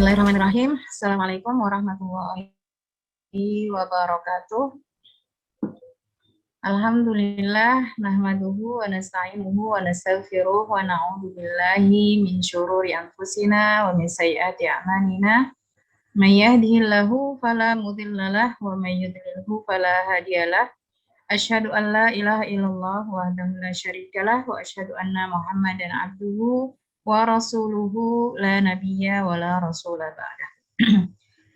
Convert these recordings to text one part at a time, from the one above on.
Bismillahirrahmanirrahim. Assalamualaikum warahmatullahi wabarakatuh. Alhamdulillah, nahmaduhu wa nasta'inuhu wa nastaghfiruh wa na'udzu billahi min syururi anfusina wa min sayyiati a'malina. May yahdihillahu fala mudhillalah wa may yudlilhu fala hadiyalah. Asyhadu an la ilaha illallah wahdahu la syarikalah wa asyhadu anna Muhammadan abduhu wa rasuluhu la nabiyya wa la rasula ba'dah.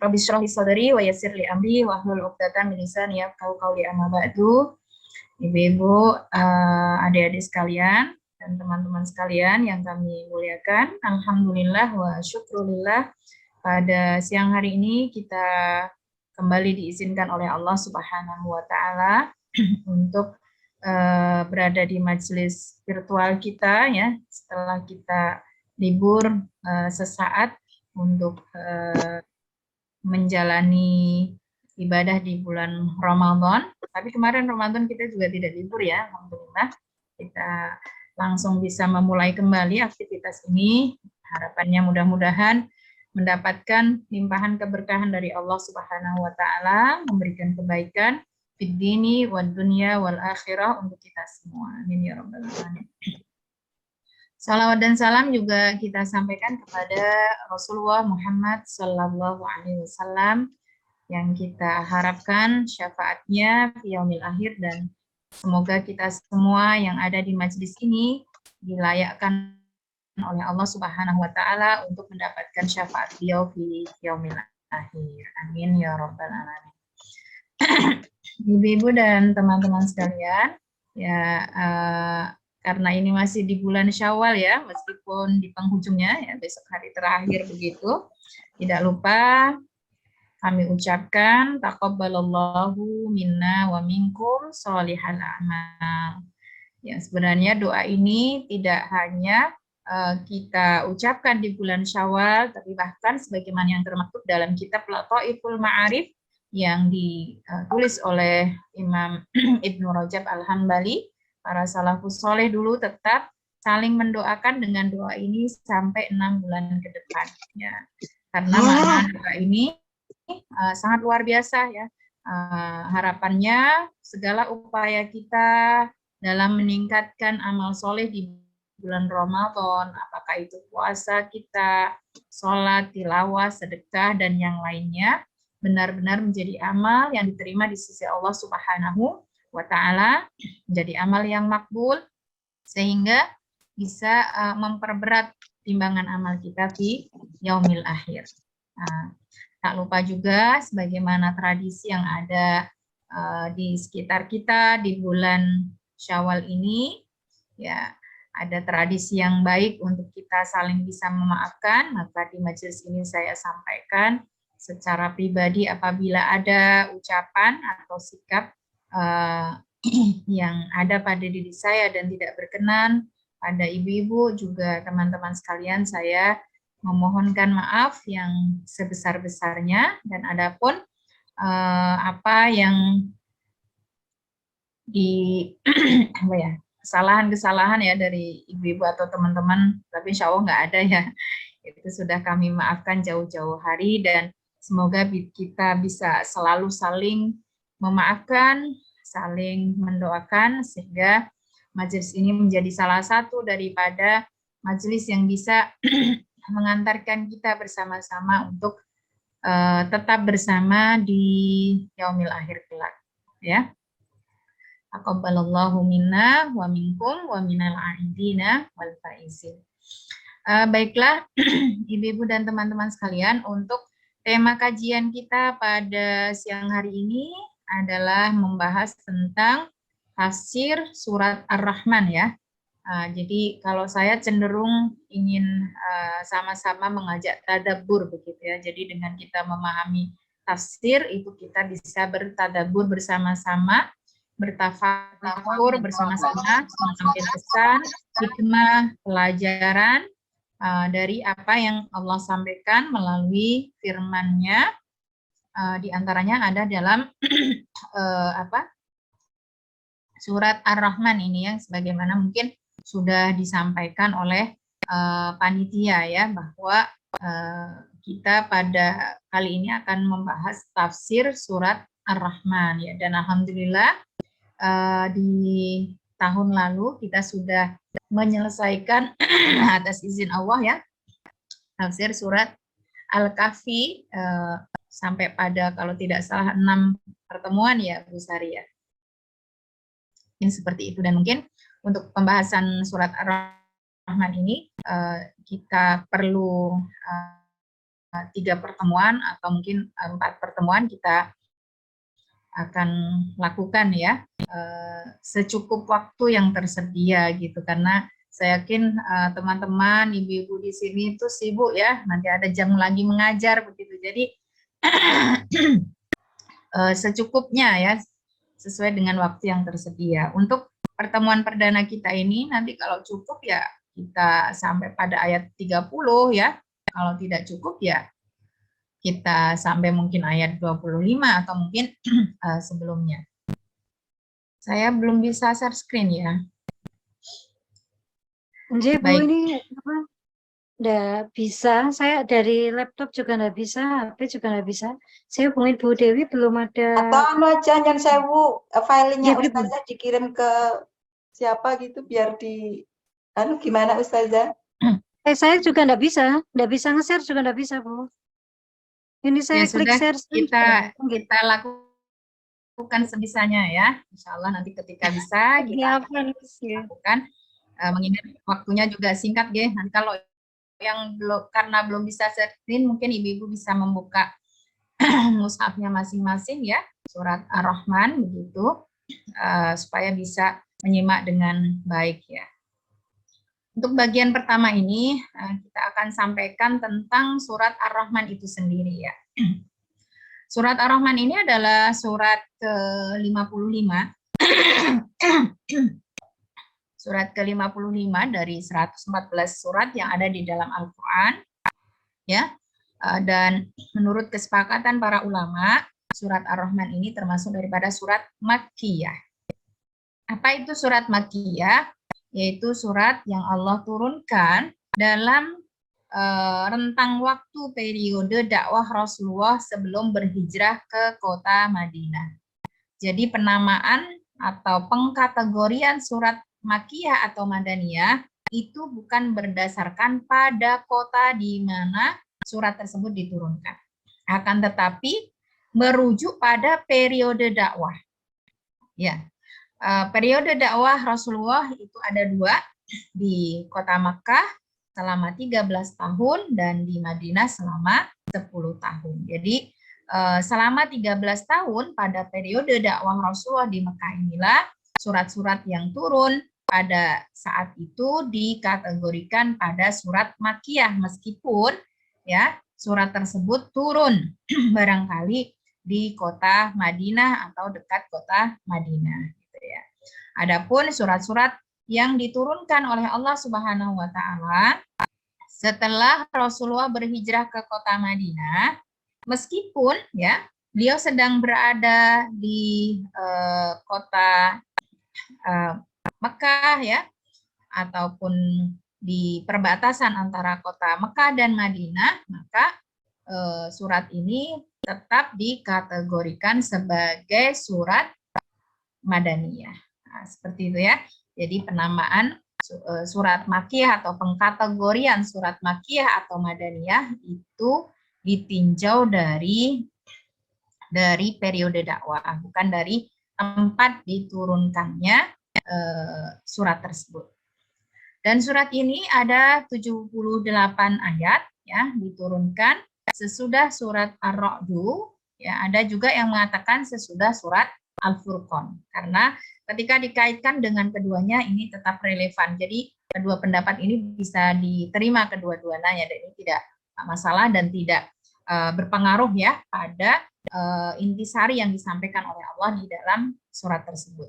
Rabbi shrah li sadri wa yassir li amri wa hlul 'uqdatam min lisani yafqahu qawli amma ba'du. Ibu-ibu, adik-adik sekalian dan teman-teman sekalian yang kami muliakan, alhamdulillah wa syukrulillah, pada siang hari ini kita kembali diizinkan oleh Allah Subhanahu wa taala untuk berada di majelis virtual kita ya, setelah kita libur sesaat untuk menjalani ibadah di bulan Ramadan. Tapi kemarin Ramadan kita juga tidak libur ya, alhamdulillah. Kita langsung bisa memulai kembali aktivitas ini. Harapannya mudah-mudahan mendapatkan limpahan keberkahan dari Allah Subhanahu wa taala, memberikan kebaikan fid dini wad dunya wal akhirah untuk kita semua. Amin ya rabbal alamin. Salawat dan salam juga kita sampaikan kepada Rasulullah Muhammad sallallahu alaihi wasallam yang kita harapkan syafaatnya di yaumil akhir, dan semoga kita semua yang ada di majelis ini dilayakkan oleh Allah Subhanahu wa taala untuk mendapatkan syafaat beliau di yaumil akhir. Amin ya rabbal alamin. Ibu-ibu dan teman-teman sekalian, ya karena ini masih di bulan Syawal ya, meskipun di penghujungnya ya, besok hari terakhir begitu, tidak lupa kami ucapkan taqabbalallahu minna wa minkum sholihal a'mal. Ya, sebenarnya doa ini tidak hanya kita ucapkan di bulan Syawal, tapi bahkan sebagaimana yang termaktub dalam kitab Lataiful Ma'arif yang ditulis oleh Imam Ibnu Rajab Al-Hambali, para salafus soleh dulu tetap saling mendoakan dengan doa ini sampai 6 bulan ke depan. Ya, karena makna doa ini sangat luar biasa ya. Harapannya segala upaya kita dalam meningkatkan amal soleh di bulan Ramadan, apakah itu puasa kita, sholat, tilawah, sedekah, dan yang lainnya, benar-benar menjadi amal yang diterima di sisi Allah Subhanahu wa ta'ala, menjadi amal yang makbul, sehingga bisa memperberat timbangan amal kita di yaumil akhir. Tak lupa juga sebagaimana tradisi yang ada di sekitar kita di bulan Syawal ini, ya ada tradisi yang baik untuk kita saling bisa memaafkan. Maka di majelis ini saya sampaikan secara pribadi apabila ada ucapan atau sikap yang ada pada diri saya dan tidak berkenan pada ibu-ibu juga teman-teman sekalian, saya memohonkan maaf yang sebesar-besarnya, dan adapun apa yang kesalahan-kesalahan ya dari ibu-ibu atau teman-teman, tapi insya Allah nggak ada ya, itu sudah kami maafkan jauh-jauh hari, dan semoga kita bisa selalu saling memaafkan, saling mendoakan, sehingga majelis ini menjadi salah satu daripada majelis yang bisa mengantarkan kita bersama-sama untuk tetap bersama di yaumil akhir kelak ya. Taqabbalallahu minna wa minkum wa minal aidina wal faizin. Baiklah ibu-ibu dan teman-teman sekalian, untuk tema kajian kita pada siang hari ini adalah membahas tentang tafsir surat Ar-Rahman ya. Jadi kalau saya cenderung ingin sama-sama mengajak tadabbur begitu ya. Jadi dengan kita memahami tafsir itu kita bisa bertadabbur bersama-sama, bertafakur bersama-sama, mengambil pesan, hikmah, pelajaran dari apa yang Allah sampaikan melalui firman-Nya. Di antaranya ada dalam surat Ar-Rahman ini yang sebagaimana mungkin sudah disampaikan oleh panitia ya, bahwa kita pada kali ini akan membahas tafsir surat Ar-Rahman ya. Dan alhamdulillah di tahun lalu kita sudah menyelesaikan atas izin Allah ya tafsir surat Al-Kahfi sampai pada kalau tidak salah 6 pertemuan ya Bu Sari ya. Ini seperti itu, dan mungkin untuk pembahasan surat Ar-Rahman ini kita perlu 3 pertemuan atau mungkin 4 pertemuan kita akan lakukan ya secukup waktu yang tersedia gitu, karena saya yakin teman-teman ibu-ibu di sini itu sibuk ya, nanti ada jam lagi mengajar begitu, jadi secukupnya ya sesuai dengan waktu yang tersedia. Untuk pertemuan perdana kita ini nanti kalau cukup ya kita sampai pada ayat 30 ya, kalau tidak cukup ya kita sampai mungkin ayat 25 atau mungkin sebelumnya. Saya belum bisa share screen ya. Bu, ini apa? Nggak bisa. Saya dari laptop juga nggak bisa, HP juga nggak bisa. Saya hubungin Bu Dewi belum ada. Atau aja yang sewu filenya Ya, Ustazah dikirim ke siapa gitu biar di gimana Ustazah? Saya juga nggak bisa nge-share juga nggak bisa Bu. Ini saya Ya, klik sudah, share kita lakukan sebisanya ya. Insya Allah nanti ketika bisa kita lakukan. Mengingat waktunya juga singkat ya. Nanti kalau yang karena belum bisa screen, mungkin ibu-ibu bisa membuka mushafnya masing-masing ya, surat Ar-Rahman begitu, supaya bisa menyimak dengan baik ya. Untuk bagian pertama ini, kita akan sampaikan tentang surat Ar-Rahman itu sendiri ya. Surat Ar-Rahman ini adalah surat ke-55. Surat ke-55 dari 114 surat yang ada di dalam Al-Quran. Ya. Dan menurut kesepakatan para ulama, surat Ar-Rahman ini termasuk daripada surat Makkiyah. Apa itu surat Makkiyah? Yaitu surat yang Allah turunkan dalam rentang waktu periode dakwah Rasulullah sebelum berhijrah ke kota Madinah. Jadi penamaan atau pengkategorian surat Makkiyah atau Madaniyah itu bukan berdasarkan pada kota di mana surat tersebut diturunkan. Akan tetapi merujuk pada periode dakwah. Ya. Periode dakwah Rasulullah itu ada 2, di kota Makkah selama 13 tahun dan di Madinah selama 10 tahun. Jadi selama 13 tahun pada periode dakwah Rasulullah di Makkah inilah surat-surat yang turun pada saat itu dikategorikan pada surat Makkiyah, meskipun ya surat tersebut turun barangkali di kota Madinah atau dekat kota Madinah. Adapun surat-surat yang diturunkan oleh Allah Subhanahu wa Ta'ala setelah Rasulullah berhijrah ke kota Madinah, meskipun ya beliau sedang berada di kota Mekah ya, ataupun di perbatasan antara kota Mekah dan Madinah, maka surat ini tetap dikategorikan sebagai surat Madaniyah. Nah, seperti itu ya. Jadi penamaan surat Makkiyah atau pengkategorian surat Makkiyah atau Madaniyah itu ditinjau dari periode dakwah, bukan dari tempat diturunkannya surat tersebut. Dan surat ini ada 78 ayat ya, diturunkan sesudah surat Ar-Ra'du, ya, ada juga yang mengatakan sesudah surat Al-Furqan, karena ketika dikaitkan dengan keduanya ini tetap relevan. Jadi kedua pendapat ini bisa diterima kedua-duanya, dan ini tidak masalah dan tidak berpengaruh ya pada intisari yang disampaikan oleh Allah di dalam surat tersebut.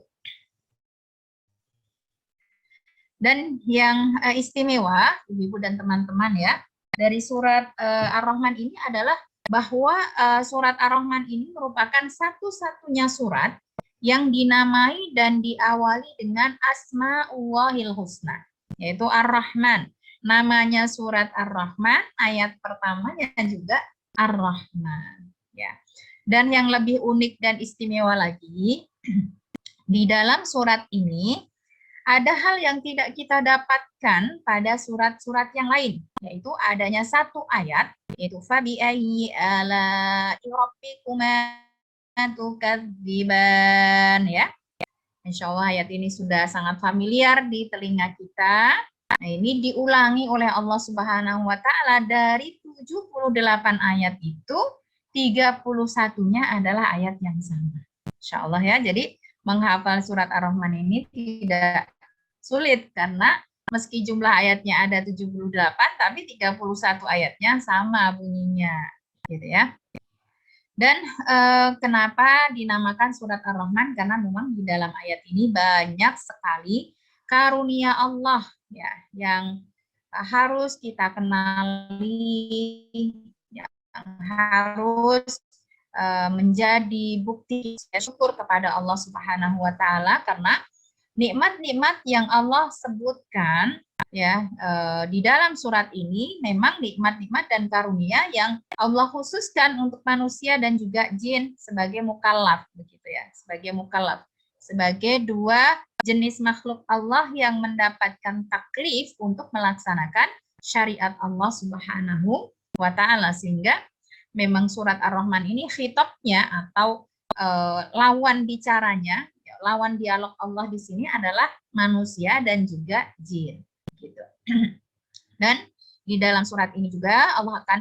Dan yang istimewa, Ibu dan teman-teman ya, dari surat Ar-Rahman ini adalah bahwa surat Ar-Rahman ini merupakan satu-satunya surat yang dinamai dan diawali dengan Asma'ullahil Husna, yaitu Ar-Rahman. namanya surat Ar-Rahman, ayat pertamanya juga Ar-Rahman. Ya. Dan yang lebih unik dan istimewa lagi, di dalam surat ini ada hal yang tidak kita dapatkan pada surat-surat yang lain, yaitu adanya satu ayat, yaitu fabi'ayyi ala'i rabbikuma tukadziban, ya. Insya Allah ayat ini sudah sangat familiar di telinga kita. Nah, ini diulangi oleh Allah Subhanahu wa Ta'ala. Dari 78 ayat itu, 31-nya adalah ayat yang sama. Insya Allah ya. Jadi menghafal surat Ar-Rahman ini tidak sulit karena meski jumlah ayatnya ada 78, tapi 31 ayatnya sama bunyinya, gitu ya. Dan kenapa dinamakan surat Ar-Rahman? Karena memang di dalam ayat ini banyak sekali karunia Allah ya yang harus kita kenali, yang harus menjadi bukti syukur kepada Allah Subhanahu wa Ta'ala, karena nikmat-nikmat yang Allah sebutkan ya di dalam surat ini memang nikmat-nikmat dan karunia yang Allah khususkan untuk manusia dan juga jin sebagai mukallaf, begitu ya, sebagai mukallaf, sebagai dua jenis makhluk Allah yang mendapatkan taklif untuk melaksanakan syariat Allah Subhanahu wa Ta'ala. Sehingga memang surat Ar-Rahman ini khitabnya atau lawan bicaranya, lawan dialog Allah di sini adalah manusia dan juga jin, gitu. Dan di dalam surat ini juga Allah akan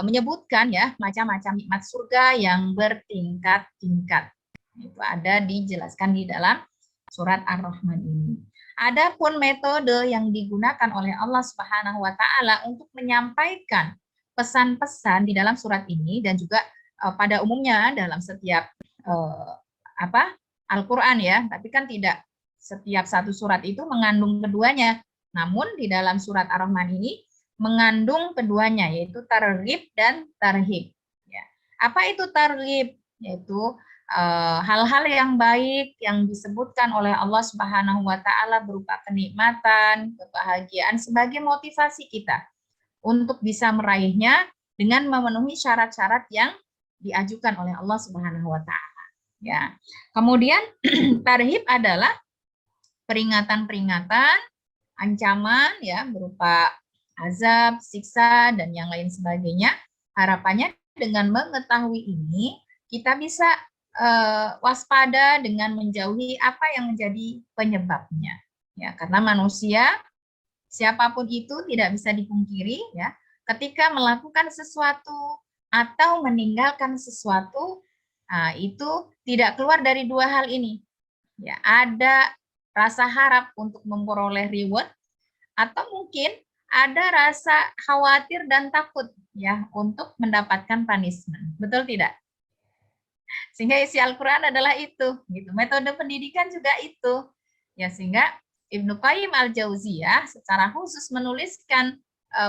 menyebutkan ya macam-macam nikmat surga yang bertingkat-tingkat. Itu ada dijelaskan di dalam surat Ar-Rahman ini. Adapun metode yang digunakan oleh Allah Subhanahu wa Ta'ala untuk menyampaikan pesan-pesan di dalam surat ini dan juga pada umumnya dalam setiap Al-Quran ya, tapi kan tidak setiap satu surat itu mengandung keduanya. Namun di dalam surat Ar-Rahman ini mengandung keduanya, yaitu targhib dan tarhib. Ya. Apa itu targhib? Yaitu hal-hal yang baik yang disebutkan oleh Allah Subhanahu wa Ta'ala berupa kenikmatan, kebahagiaan sebagai motivasi kita untuk bisa meraihnya dengan memenuhi syarat-syarat yang diajukan oleh Allah Subhanahu wa Ta'ala. Ya. Kemudian tarhib adalah peringatan-peringatan, ancaman ya berupa azab, siksa dan yang lain sebagainya. Harapannya dengan mengetahui ini kita bisa waspada dengan menjauhi apa yang menjadi penyebabnya. Ya, karena manusia siapapun itu tidak bisa dipungkiri ya, ketika melakukan sesuatu atau meninggalkan sesuatu, nah, itu tidak keluar dari dua hal ini. Ya, ada rasa harap untuk memperoleh reward atau mungkin ada rasa khawatir dan takut ya untuk mendapatkan punishment. Betul tidak? Sehingga isi Al-Qur'an adalah itu, gitu. Metode pendidikan juga itu. Ya, sehingga Ibnu Qayyim Al-Jauziyah secara khusus menuliskan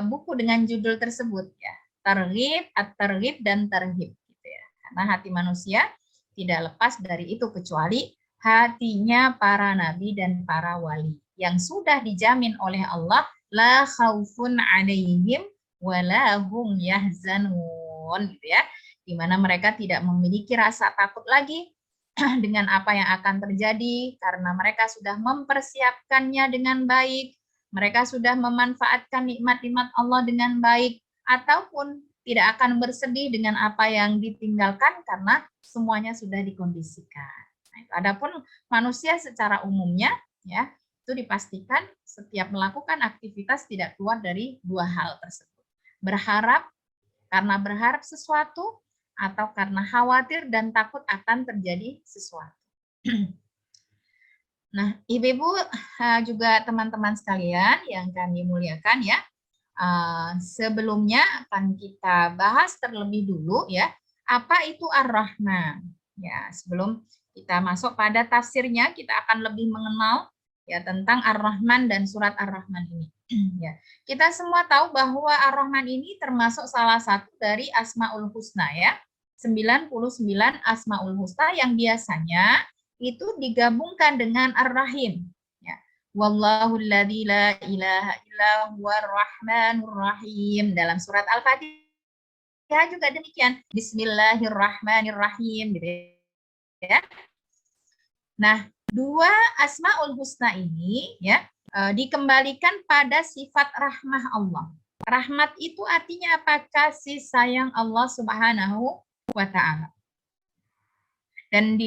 buku dengan judul tersebut ya, Targhib, At-Targhib dan Tarhib gitu ya. Karena hati manusia tidak lepas dari itu kecuali hatinya para nabi dan para wali yang sudah dijamin oleh Allah la khaufun 'alaihim wa la hum yahzanun gitu ya, di mana mereka tidak memiliki rasa takut lagi dengan apa yang akan terjadi karena mereka sudah mempersiapkannya dengan baik, mereka sudah memanfaatkan nikmat-nikmat Allah dengan baik, ataupun tidak akan bersedih dengan apa yang ditinggalkan karena semuanya sudah dikondisikan. Nah, adapun manusia secara umumnya ya itu dipastikan setiap melakukan aktivitas tidak keluar dari dua hal tersebut. Berharap karena berharap sesuatu atau karena khawatir dan takut akan terjadi sesuatu. Nah, Ibu-ibu juga teman-teman sekalian yang kami muliakan ya, sebelumnya akan kita bahas terlebih dulu ya, apa itu Ar-Rahman. Ya, sebelum kita masuk pada tafsirnya, kita akan lebih mengenal ya tentang Ar-Rahman dan surat Ar-Rahman ini. Ya, kita semua tahu bahwa Ar-Rahman ini termasuk salah satu dari Asmaul Husna ya. 99 Asmaul Husna yang biasanya itu digabungkan dengan Ar-Rahim. Ya. Wallahul ladzi la ilaha Bismillahirrahmanirrahim. Dalam surat Al-Fatihah juga demikian. Bismillahirrahmanirrahim gitu ya. Nah, dua Asmaul Husna ini ya dikembalikan pada sifat rahmah Allah. Rahmat itu artinya apa? Kasih sayang Allah Subhanahu wa Ta'ala. Dan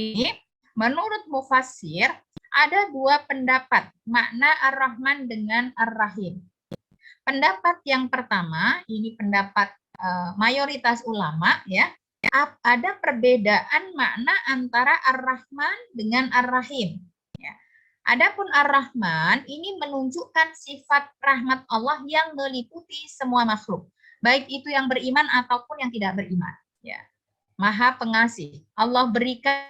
menurut mufassir ada dua pendapat makna Ar-Rahman dengan Ar-Rahim. Pendapat yang pertama, ini pendapat mayoritas ulama ya, ada perbedaan makna antara Ar-Rahman dengan Ar-Rahim. Ya. Adapun Ar-Rahman ini menunjukkan sifat rahmat Allah yang meliputi semua makhluk, baik itu yang beriman ataupun yang tidak beriman. Ya. Maha pengasih. Allah berikan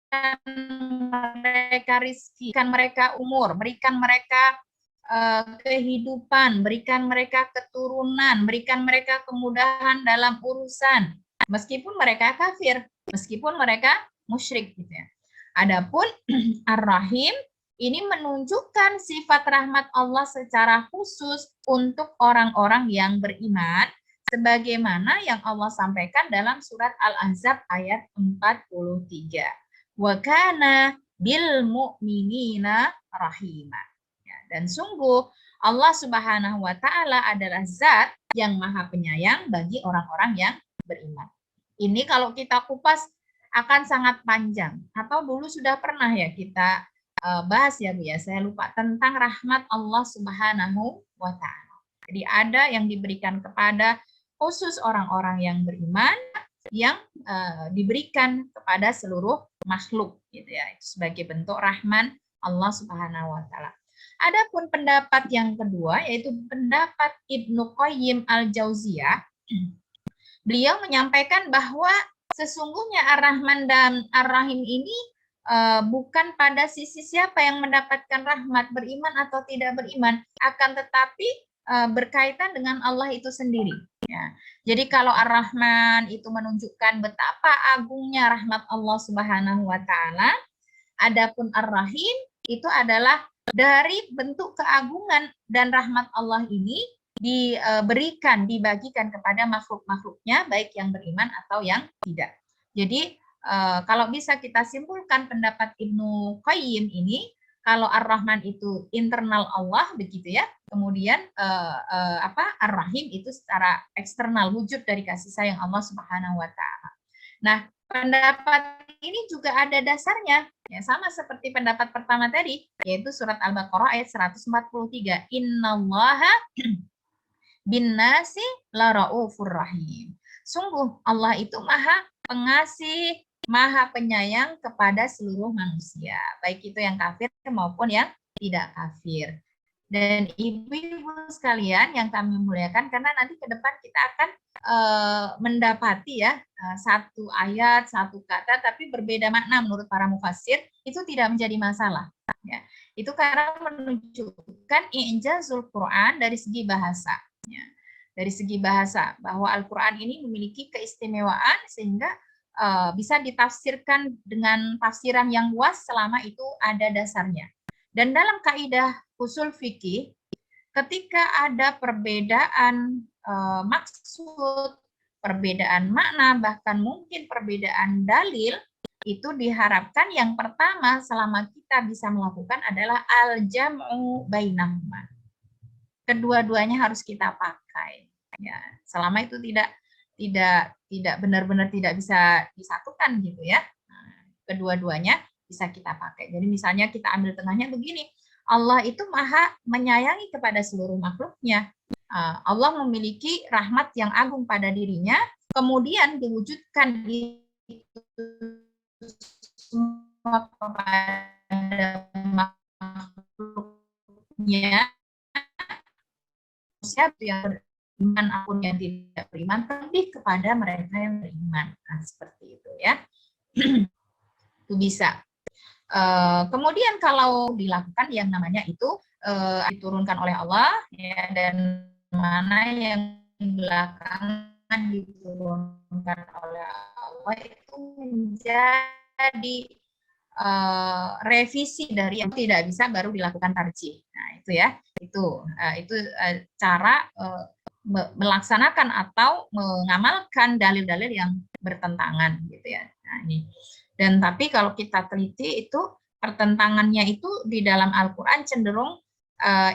mereka rizki, berikan mereka umur, berikan mereka kehidupan, berikan mereka keturunan, berikan mereka kemudahan dalam urusan, meskipun mereka kafir, meskipun mereka musyrik gitu ya. Adapun Ar-Rahim ini menunjukkan sifat rahmat Allah secara khusus untuk orang-orang yang beriman, sebagaimana yang Allah sampaikan dalam surat Al-Ahzab ayat 43. Wa kana bil mu'minina rahimah. Dan sungguh Allah Subhanahu wa Ta'ala adalah zat yang maha penyayang bagi orang-orang yang beriman. Ini kalau kita kupas akan sangat panjang. Atau dulu sudah pernah ya kita bahas ya Bu ya, saya lupa, tentang rahmat Allah Subhanahu wa Ta'ala. Jadi ada yang diberikan kepada khusus orang-orang yang beriman, yang diberikan kepada seluruh makhluk gitu ya. Itu sebagai bentuk rahman Allah Subhanahu wa Ta'ala. Adapun pendapat yang kedua, yaitu pendapat Ibnu Qayyim Al-Jauziyah, beliau menyampaikan bahwa sesungguhnya Ar-Rahman dan Ar-Rahim ini bukan pada sisi siapa yang mendapatkan rahmat, beriman atau tidak beriman, akan tetapi berkaitan dengan Allah itu sendiri. Ya. Jadi kalau Ar-Rahman itu menunjukkan betapa agungnya rahmat Allah Subhanahu wa Ta'ala, adapun Ar-Rahim itu adalah dari bentuk keagungan dan rahmat Allah ini diberikan, dibagikan kepada makhluk-makhluknya, baik yang beriman atau yang tidak. Jadi kalau bisa kita simpulkan pendapat Ibnu Qayyim ini, kalau Ar-Rahman itu internal Allah begitu ya, kemudian Ar-Rahim itu secara eksternal, wujud dari kasih sayang Allah Subhanahu wa Ta'ala. Nah, pendapat ini juga ada dasarnya, ya sama seperti pendapat pertama tadi, yaitu surat Al-Baqarah ayat 143. Innallaha binnasi laraufur rahim. Sungguh Allah itu maha pengasih, maha penyayang kepada seluruh manusia, baik itu yang kafir maupun yang tidak kafir. Dan ibu-ibu sekalian yang kami muliakan, karena nanti ke depan kita akan mendapati ya satu ayat, satu kata, tapi berbeda makna menurut para mufassir, itu tidak menjadi masalah. Ya. Itu karena menunjukkan i'jazul Quran dari segi bahasa. Ya. Dari segi bahasa, bahwa Al-Quran ini memiliki keistimewaan sehingga bisa ditafsirkan dengan tafsiran yang luas selama itu ada dasarnya. Dan dalam kaidah usul fikih, ketika ada perbedaan maksud, perbedaan makna, bahkan mungkin perbedaan dalil, itu diharapkan yang pertama selama kita bisa melakukan adalah al-jam'u bainahuma. Kedua-duanya harus kita pakai. Ya, selama itu tidak benar-benar tidak bisa disatukan gitu ya. Nah, kedua-duanya bisa kita pakai. Jadi misalnya kita ambil tengahnya begini, Allah itu maha menyayangi kepada seluruh makhluknya. Allah memiliki rahmat yang agung pada dirinya, kemudian diwujudkan itu semua kepada makhluknya, siapa yang beriman apun yang tidak beriman, lebih kepada mereka yang beriman. Nah, seperti itu ya. Itu bisa. Kemudian kalau dilakukan yang namanya itu diturunkan oleh Allah ya, dan mana yang belakangan diturunkan oleh Allah itu menjadi revisi dari yang tidak bisa baru dilakukan tarjih. Nah itu ya, itu Itu cara melaksanakan atau mengamalkan dalil-dalil yang bertentangan gitu ya. Nah, ini. Dan tapi kalau kita teliti itu pertentangannya itu di dalam Al-Qur'an cenderung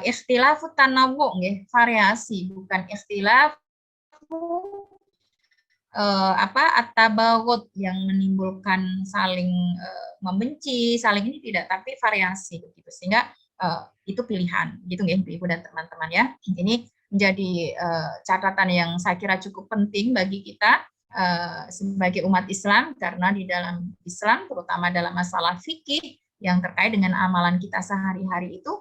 ikhtilafu tanawwu nggih, variasi, bukan ikhtilafu at-tabaghut yang menimbulkan saling membenci, saling ini tidak, tapi variasi begitu. Sehingga itu pilihan gitu nggih Ibu dan teman-teman ya. Ini menjadi catatan yang saya kira cukup penting bagi kita sebagai umat Islam, karena di dalam Islam terutama dalam masalah fikih yang terkait dengan amalan kita sehari-hari itu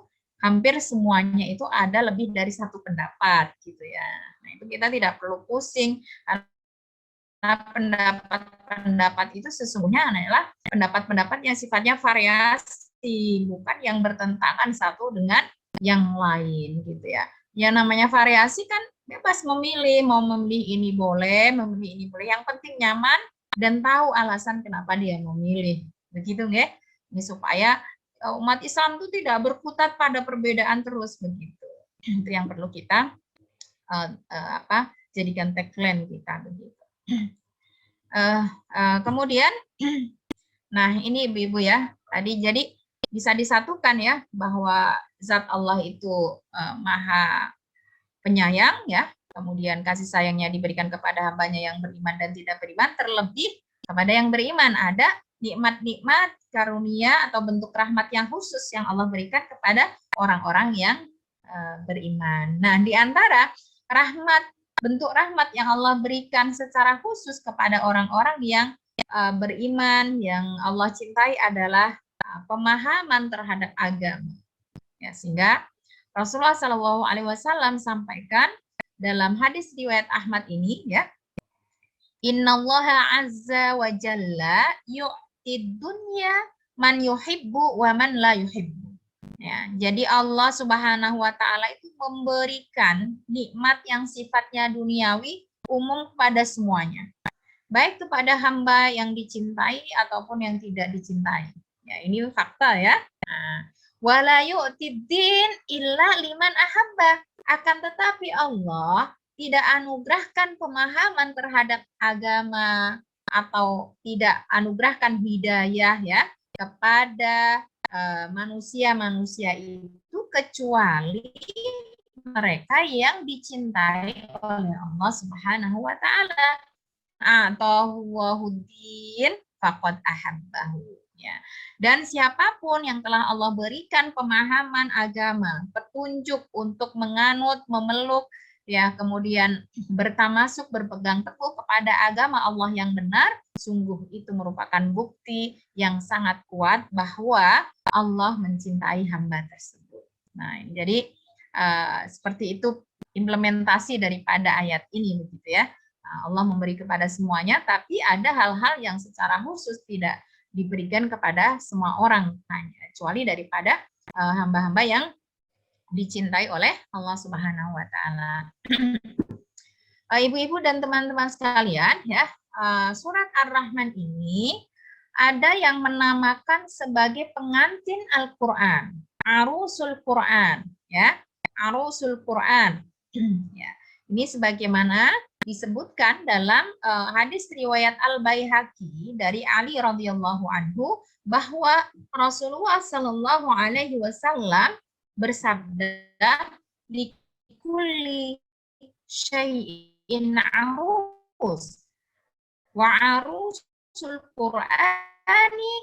hampir semuanya itu ada lebih dari satu pendapat gitu ya. Nah, itu kita tidak perlu pusing karena pendapat-pendapat itu sesungguhnya adalah pendapat-pendapat yang sifatnya variasi, bukan yang bertentangan satu dengan yang lain gitu ya. Ya namanya variasi kan bebas memilih, mau memilih ini boleh, memilih ini boleh. Yang penting nyaman dan tahu alasan kenapa dia memilih. Begitu nggih? Ini supaya umat Islam itu tidak berkutat pada perbedaan terus begitu. Itu yang perlu kita jadikan tagline kita begitu. Kemudian, nah ini ibu-ibu ya, tadi jadi bisa disatukan ya bahwa zat Allah itu maha penyayang ya, kemudian kasih sayangnya diberikan kepada hambanya yang beriman dan tidak beriman, terlebih kepada yang beriman ada nikmat-nikmat karunia atau bentuk rahmat yang khusus yang Allah berikan kepada orang-orang yang beriman. Nah, di antara bentuk rahmat yang Allah berikan secara khusus kepada orang-orang yang beriman, yang Allah cintai adalah pemahaman terhadap agama. Ya, sehingga Rasulullah SAW sampaikan dalam hadis riwayat Ahmad ini ya, Innallaha azza wa jalla yu'tid dunya man yuhibbu wa man la yuhibbu. Ya, jadi Allah Subhanahu wa taala itu memberikan nikmat yang sifatnya duniawi umum kepada semuanya. Baik kepada hamba yang dicintai ataupun yang tidak dicintai. Ya, ini fakta ya. Nah, wala yu'tiddin illa liman ahabba. Akan tetapi Allah tidak anugerahkan pemahaman terhadap agama atau tidak anugerahkan hidayah ya kepada manusia-manusia itu kecuali mereka yang dicintai oleh Allah Subhanahu wa taala. Atau wahuddin faqad ahabbahu ya. Dan siapapun yang telah Allah berikan pemahaman agama, petunjuk untuk menganut, memeluk ya, kemudian bertamasuk, berpegang teguh kepada agama Allah yang benar, sungguh itu merupakan bukti yang sangat kuat bahwa Allah mencintai hamba tersebut. Nah, jadi seperti itu implementasi daripada ayat ini begitu ya. Allah memberi kepada semuanya, tapi ada hal-hal yang secara khusus tidak diberikan kepada semua orang, kecuali daripada hamba-hamba yang dicintai oleh Allah Subhanahu wa taala. Ibu-ibu dan teman-teman sekalian ya, surat Ar-Rahman ini ada yang menamakan sebagai pengantin Al-Qur'an, Arusul Qur'an ya, Arusul Qur'an. Ya. Ini sebagaimana disebutkan dalam hadis riwayat Al-Baihaqi dari Ali radhiyallahu anhu bahwa Rasulullah Shallallahu alaihi wasallam bersabda, "Li kulli syai'in arus wa arusul Qur'ani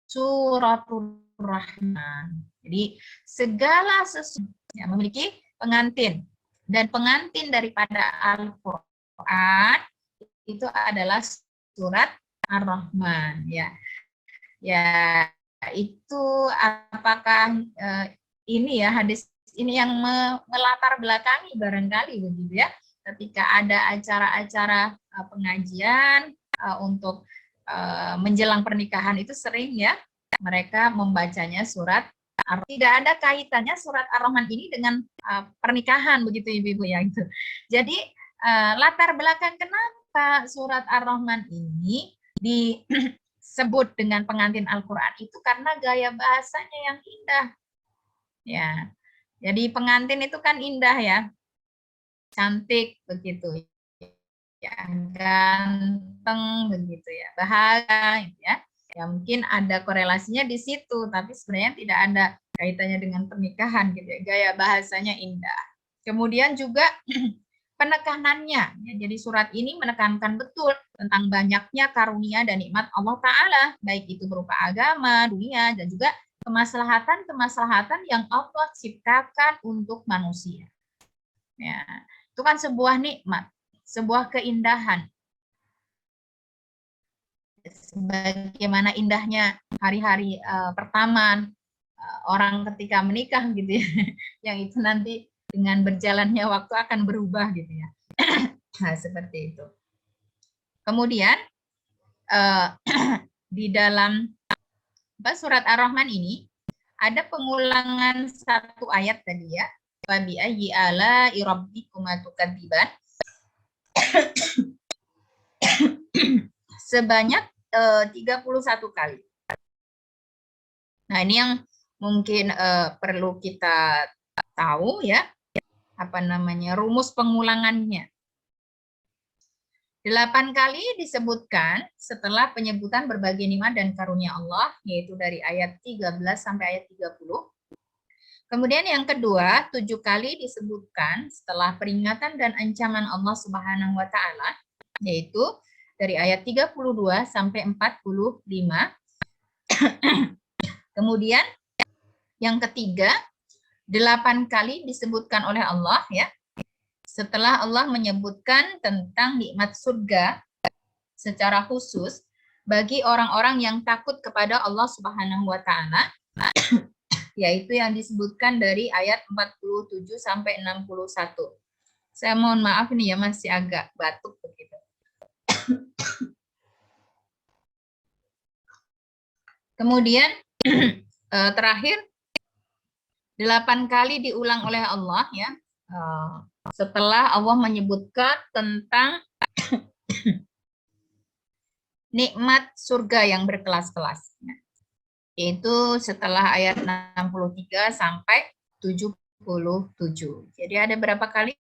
suratul Rahman." Jadi segala sesuatu yang memiliki pengantin, dan pengantin daripada Al-Qur'an itu adalah surat Ar-Rahman ya. Ya, itu apakah ini ya hadis ini yang melatar belakangi barangkali begitu ya, ketika ada acara-acara pengajian untuk menjelang pernikahan itu sering ya mereka membacanya surat tidak ada kaitannya surat Ar-Rahman ini dengan pernikahan begitu ibu-ibu ya itu. Jadi latar belakang kenapa surat Ar-Rahman ini disebut dengan pengantin Al-Qur'an itu karena gaya bahasanya yang indah. Ya. Jadi pengantin itu kan indah ya, cantik begitu ya, ganteng begitu ya, bahagia gitu ya. Ya mungkin ada korelasinya di situ, tapi sebenarnya tidak ada kaitannya dengan pernikahan gitu ya. Gaya bahasanya indah. Kemudian juga penekanannya. Ya, jadi surat ini menekankan betul tentang banyaknya karunia dan nikmat Allah Ta'ala, baik itu berupa agama, dunia, dan juga kemaslahatan-kemaslahatan yang Allah ciptakan untuk manusia. Ya, itu kan sebuah nikmat, sebuah keindahan. Sebagaimana indahnya hari-hari pertama orang ketika menikah gitu ya, yang itu nanti dengan berjalannya waktu akan berubah gitu ya. Nah, seperti itu. Kemudian di dalam surat Ar-Rahman ini ada pengulangan satu ayat tadi ya. Fabi ayyi ala'i rabbikuma tukadziban. Sebanyak 31 kali. Nah, ini yang mungkin perlu kita tahu ya, apa namanya, rumus pengulangannya. 8 kali disebutkan setelah penyebutan berbagai nikmat dan karunia Allah, yaitu dari ayat 13 sampai ayat 30. Kemudian yang kedua, 7 kali disebutkan setelah peringatan dan ancaman Allah Subhanahu wa Ta'ala, yaitu dari ayat 32 sampai 45. Kemudian yang ketiga, 8 kali disebutkan oleh Allah ya, setelah Allah menyebutkan tentang nikmat surga secara khusus bagi orang-orang yang takut kepada Allah Subhanahu wa Ta'ala, yaitu yang disebutkan dari ayat 47 sampai 61. Saya mohon maaf nih ya, masih agak batuk begitu. Kemudian terakhir 8 kali diulang oleh Allah ya, setelah Allah menyebutkan tentang nikmat surga yang berkelas-kelas. Yaitu setelah ayat 63 sampai 77. Jadi ada berapa kali?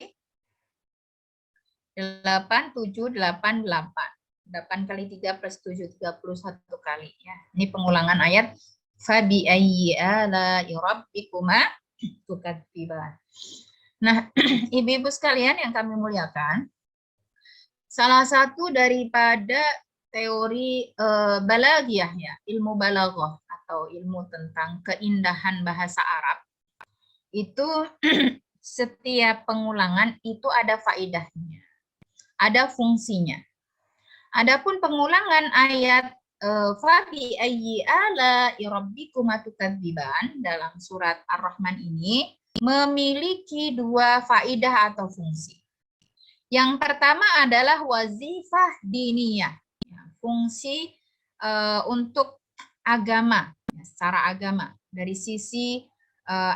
8, 7, 8, 8. 8 kali 3 plus 7, 31 kali. Ya. Ini pengulangan ayat. Fabi ayyi ala'i rabbikuma tukadziban. Nah, ibu-ibu sekalian yang kami muliakan, salah satu daripada teori balaghiyah ya, ilmu balaghah atau ilmu tentang keindahan bahasa Arab, itu setiap pengulangan itu ada faedahnya, ada fungsinya. Adapun pengulangan ayat Fabi ayyi ala'i rabbikuma tukadziban dalam surat Ar-Rahman ini memiliki 2 faedah atau fungsi. Yang pertama adalah wazifah diniyah, fungsi untuk agama, secara agama, dari sisi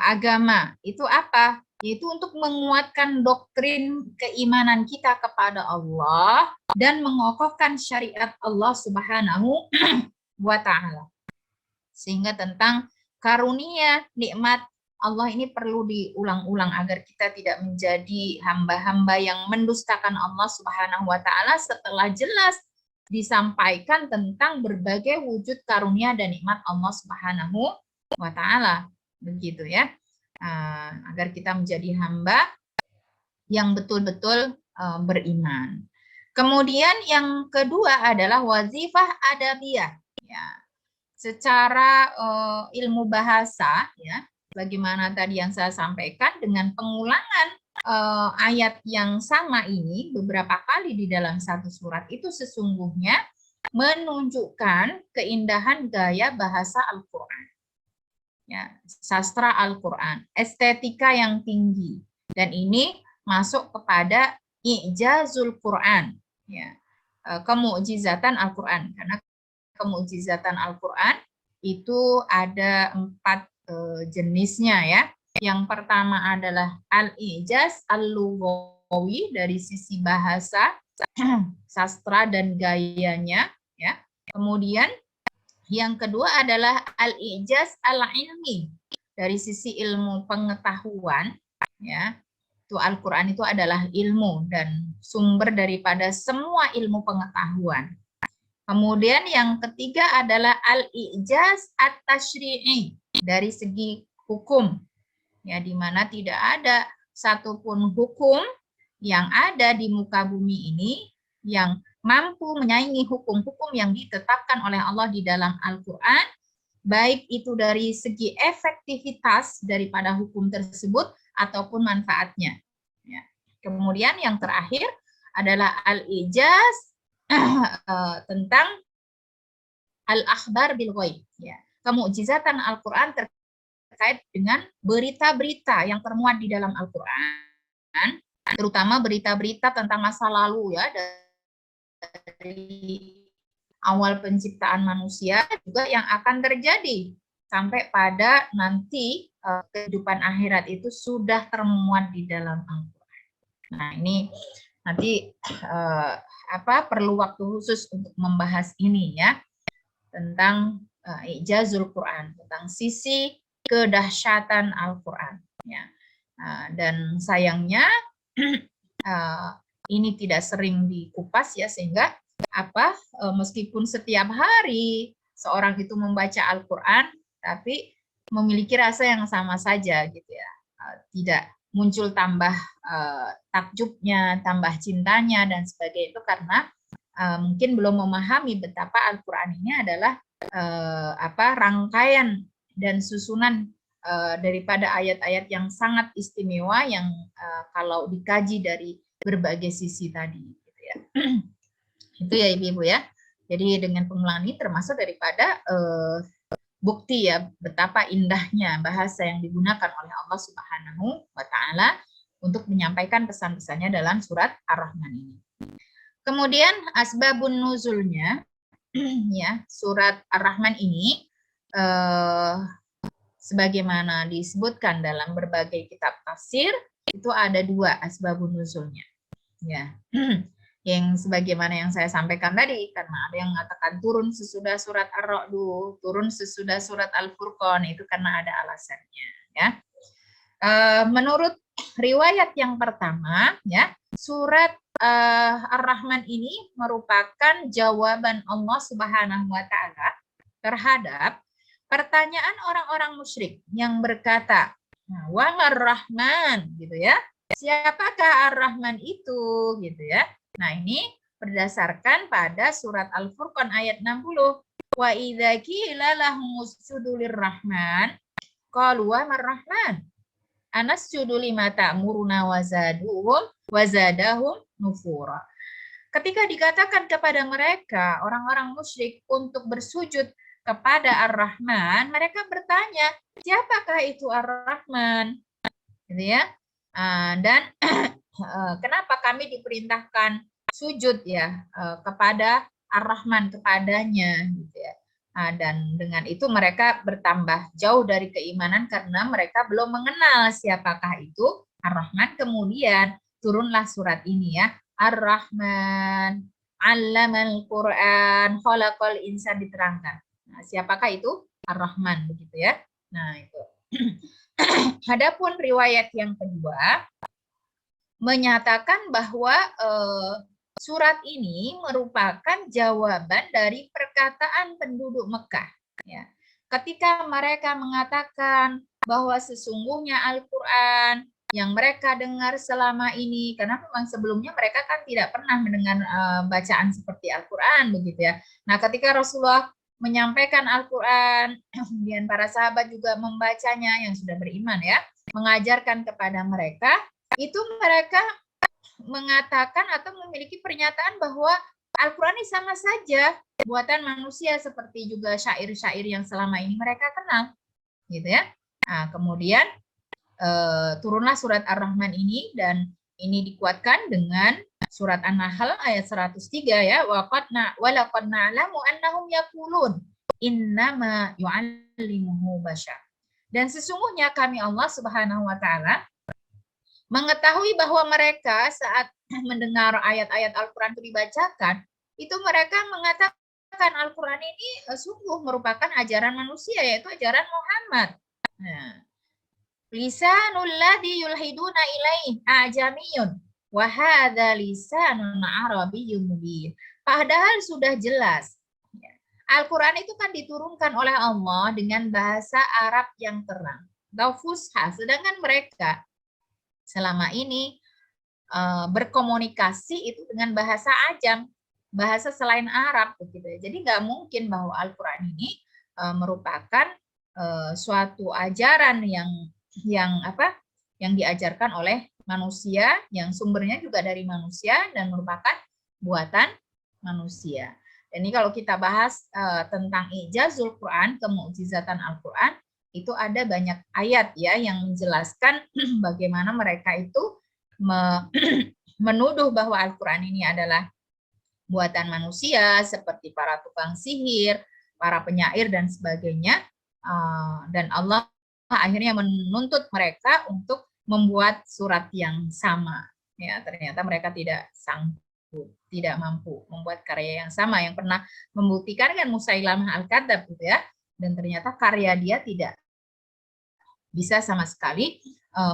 agama. Itu apa? Yaitu untuk menguatkan doktrin keimanan kita kepada Allah dan mengokohkan syariat Allah Subhanahu wa Ta'ala. Sehingga tentang karunia, nikmat Allah ini perlu diulang-ulang agar kita tidak menjadi hamba-hamba yang mendustakan Allah Subhanahu wa Ta'ala setelah jelas disampaikan tentang berbagai wujud karunia dan nikmat Allah Subhanahu wa Ta'ala. Begitu ya. Agar kita menjadi hamba yang betul-betul beriman. Kemudian yang kedua adalah wazifah adabiyah. Ya. Secara ilmu bahasa ya, bagaimana tadi yang saya sampaikan, dengan pengulangan ayat yang sama ini beberapa kali di dalam satu surat itu sesungguhnya menunjukkan keindahan gaya bahasa Al-Quran. Ya, sastra Al-Quran, estetika yang tinggi. Dan ini masuk kepada i'jazul Quran. Ya, kemukjizatan Al-Quran. Karena kemukjizatan Al-Quran itu ada 4 jenisnya ya. Yang pertama adalah al-ijaz al-lughawi dari sisi bahasa, sastra dan gayanya ya. Kemudian yang kedua adalah al-ijaz al-ilmi dari sisi ilmu pengetahuan, ya, itu Al-Quran itu adalah ilmu dan sumber daripada semua ilmu pengetahuan. Kemudian yang ketiga adalah al-i'jaz at-tashri'i, dari segi hukum, ya, di mana tidak ada satupun hukum yang ada di muka bumi ini yang mampu menyaingi hukum-hukum yang ditetapkan oleh Allah di dalam Al-Quran, baik itu dari segi efektivitas daripada hukum tersebut ataupun manfaatnya. Ya. Kemudian yang terakhir adalah al-ijaz tentang al-akhbar bil ghaib, ya, kemukjizatan Al-Quran terkait dengan berita-berita yang termuat di dalam Al-Quran, terutama berita-berita tentang masa lalu, ya, dari awal penciptaan manusia juga yang akan terjadi sampai pada nanti kehidupan akhirat itu sudah termuat di dalam Al-Quran. Nah, ini nanti perlu waktu khusus untuk membahas ini, ya, tentang ijazul Quran, tentang sisi kedahsyatan Al-Quran, ya. Dan sayangnya ini tidak sering dikupas, ya, sehingga meskipun setiap hari seorang itu membaca Al-Quran, tapi memiliki rasa yang sama saja, gitu, ya. Tidak muncul tambah takjubnya, tambah cintanya dan sebagainya, itu karena mungkin belum memahami betapa Al-Quran ini adalah rangkaian dan susunan daripada ayat-ayat yang sangat istimewa yang kalau dikaji dari berbagai sisi tadi, gitu, ya. Itu ya Ibu-ibu, ya. Jadi dengan pengulangan ini termasuk daripada bukti, ya, betapa indahnya bahasa yang digunakan oleh Allah Subhanahu wa Ta'ala untuk menyampaikan pesan-pesannya dalam surat Ar-Rahman ini. Kemudian asbabun nuzulnya, ya, surat Ar-Rahman ini sebagaimana disebutkan dalam berbagai kitab tafsir, itu ada 2 asbabun nuzulnya, ya. Yang sebagaimana yang saya sampaikan tadi, karena ada yang mengatakan turun sesudah surat Ar-Ra'du, turun sesudah surat Al-Furqan, itu karena ada alasannya, ya. Menurut riwayat yang pertama, ya, surat Ar-Rahman ini merupakan jawaban Allah Subhanahu wa Ta'ala terhadap pertanyaan orang-orang musyrik yang berkata, "Wa mar-Rahman," gitu, ya. Siapakah Ar-Rahman itu, gitu, ya. Nah, ini berdasarkan pada surat Al-Furqan ayat 60. Wa idza qila lahum usjudu lir-Rahman qalu wa mar-Rahman anasjudu lima ta'muruna wa zadahum nufura. Ketika dikatakan kepada mereka orang-orang musyrik untuk bersujud kepada Ar-Rahman, mereka bertanya, siapakah itu Ar-Rahman? Gitu, ya. Dan kenapa kami diperintahkan sujud, ya, kepada Ar-Rahman, kepadanya, gitu, ya. Dan dengan itu mereka bertambah jauh dari keimanan karena mereka belum mengenal siapakah itu Ar-Rahman. Kemudian turunlah surat ini, ya, Ar-Rahman 'allamal Qur'an khalaqal insan, diterangkan. Nah, siapakah itu Ar-Rahman, begitu, ya. Nah, itu. Adapun riwayat yang kedua menyatakan bahwa surat ini merupakan jawaban dari perkataan penduduk Mekah, ya. Ketika mereka mengatakan bahwa sesungguhnya Al-Quran yang mereka dengar selama ini, karena memang sebelumnya mereka kan tidak pernah mendengar bacaan seperti Al-Quran, begitu, ya. Nah, ketika Rasulullah menyampaikan Al-Quran, kemudian para sahabat juga membacanya yang sudah beriman, ya, mengajarkan kepada mereka, itu mereka mengatakan atau memiliki pernyataan bahwa Al-Quran ini sama saja buatan manusia seperti juga syair-syair yang selama ini mereka kenal, gitu, ya. Nah, kemudian turunlah surat Ar-Rahman ini, dan ini dikuatkan dengan surat An-Nahl ayat 103, ya, walaqad na'lamu annahum yaqulun innama yu'allimuhu bashar. Dan sesungguhnya kami Allah Subhanahu wa Ta'ala mengetahui bahwa mereka saat mendengar ayat-ayat Al-Quran itu dibacakan, itu mereka mengatakan Al-Quran ini sungguh merupakan ajaran manusia, yaitu ajaran Muhammad. Nah, lisanul ladzi yulhiduna ilaih ajamiyun wa hadza lisanun arabiyyun mubin. Padahal sudah jelas. Al-Quran itu kan diturunkan oleh Allah dengan bahasa Arab yang terang, atau fusha, sedangkan mereka selama ini berkomunikasi itu dengan bahasa ajam, bahasa selain Arab begitu ya. Jadi nggak mungkin bahwa Al-Quran ini merupakan suatu ajaran yang diajarkan oleh manusia, yang sumbernya juga dari manusia dan merupakan buatan manusia. Dan ini kalau kita bahas tentang ijazul Quran, kemukjizatan Al-Quran, itu ada banyak ayat ya yang menjelaskan bagaimana mereka itu menuduh bahwa Al-Quran ini adalah buatan manusia, seperti para tukang sihir, para penyair dan sebagainya. Dan Allah akhirnya menuntut mereka untuk membuat surat yang sama. Ya, ternyata mereka tidak sanggup, tidak mampu membuat karya yang sama. Yang pernah membuktikan kan Musailamah Al-Kadzab gitu ya. Dan ternyata karya dia tidak bisa sama sekali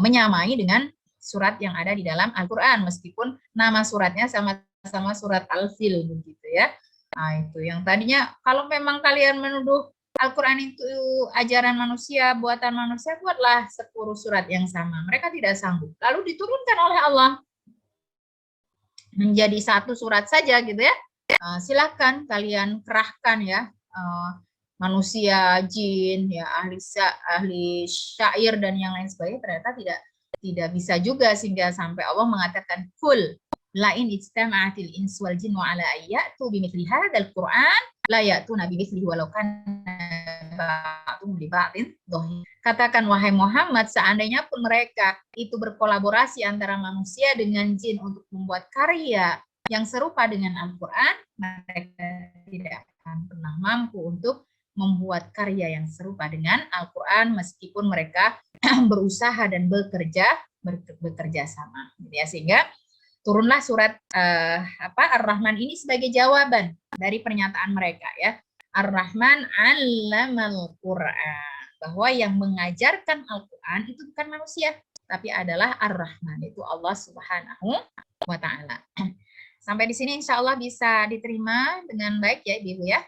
menyamai dengan surat yang ada di dalam Al-Quran, meskipun nama suratnya sama-sama surat Al-Fil begitu ya. Nah, itu yang tadinya kalau memang kalian menuduh Al-Quran itu ajaran manusia, buatan manusia, buatlah 10 surat yang sama. Mereka tidak sanggup. Lalu diturunkan oleh Allah menjadi satu surat saja gitu ya. Silakan kalian kerahkan ya manusia, jin, ya ahli syair dan yang lain sebagainya, ternyata tidak bisa juga, sehingga sampai Allah mengatakan kul lain ijtama'atil ins wal jin wa ala ayyatu bimithli hadzal Qur'an la ya'tuna bimithlihi walau kana ba'dhum li ba'dhin dhahir. Katakan wahai Muhammad, seandainya pun mereka itu berkolaborasi antara manusia dengan jin untuk membuat karya yang serupa dengan Al-Qur'an, mereka tidak akan pernah mampu untuk membuat karya yang serupa dengan Al-Quran meskipun mereka berusaha dan bekerja sama. Ya, sehingga turunlah surat Ar-Rahman ini sebagai jawaban dari pernyataan mereka ya. Ar-Rahman 'allamal Qur'an, bahwa yang mengajarkan Al-Quran itu bukan manusia, tapi adalah Ar-Rahman, itu Allah Subhanahu wa Ta'ala. Sampai di sini insya Allah bisa diterima dengan baik ya Ibu ya.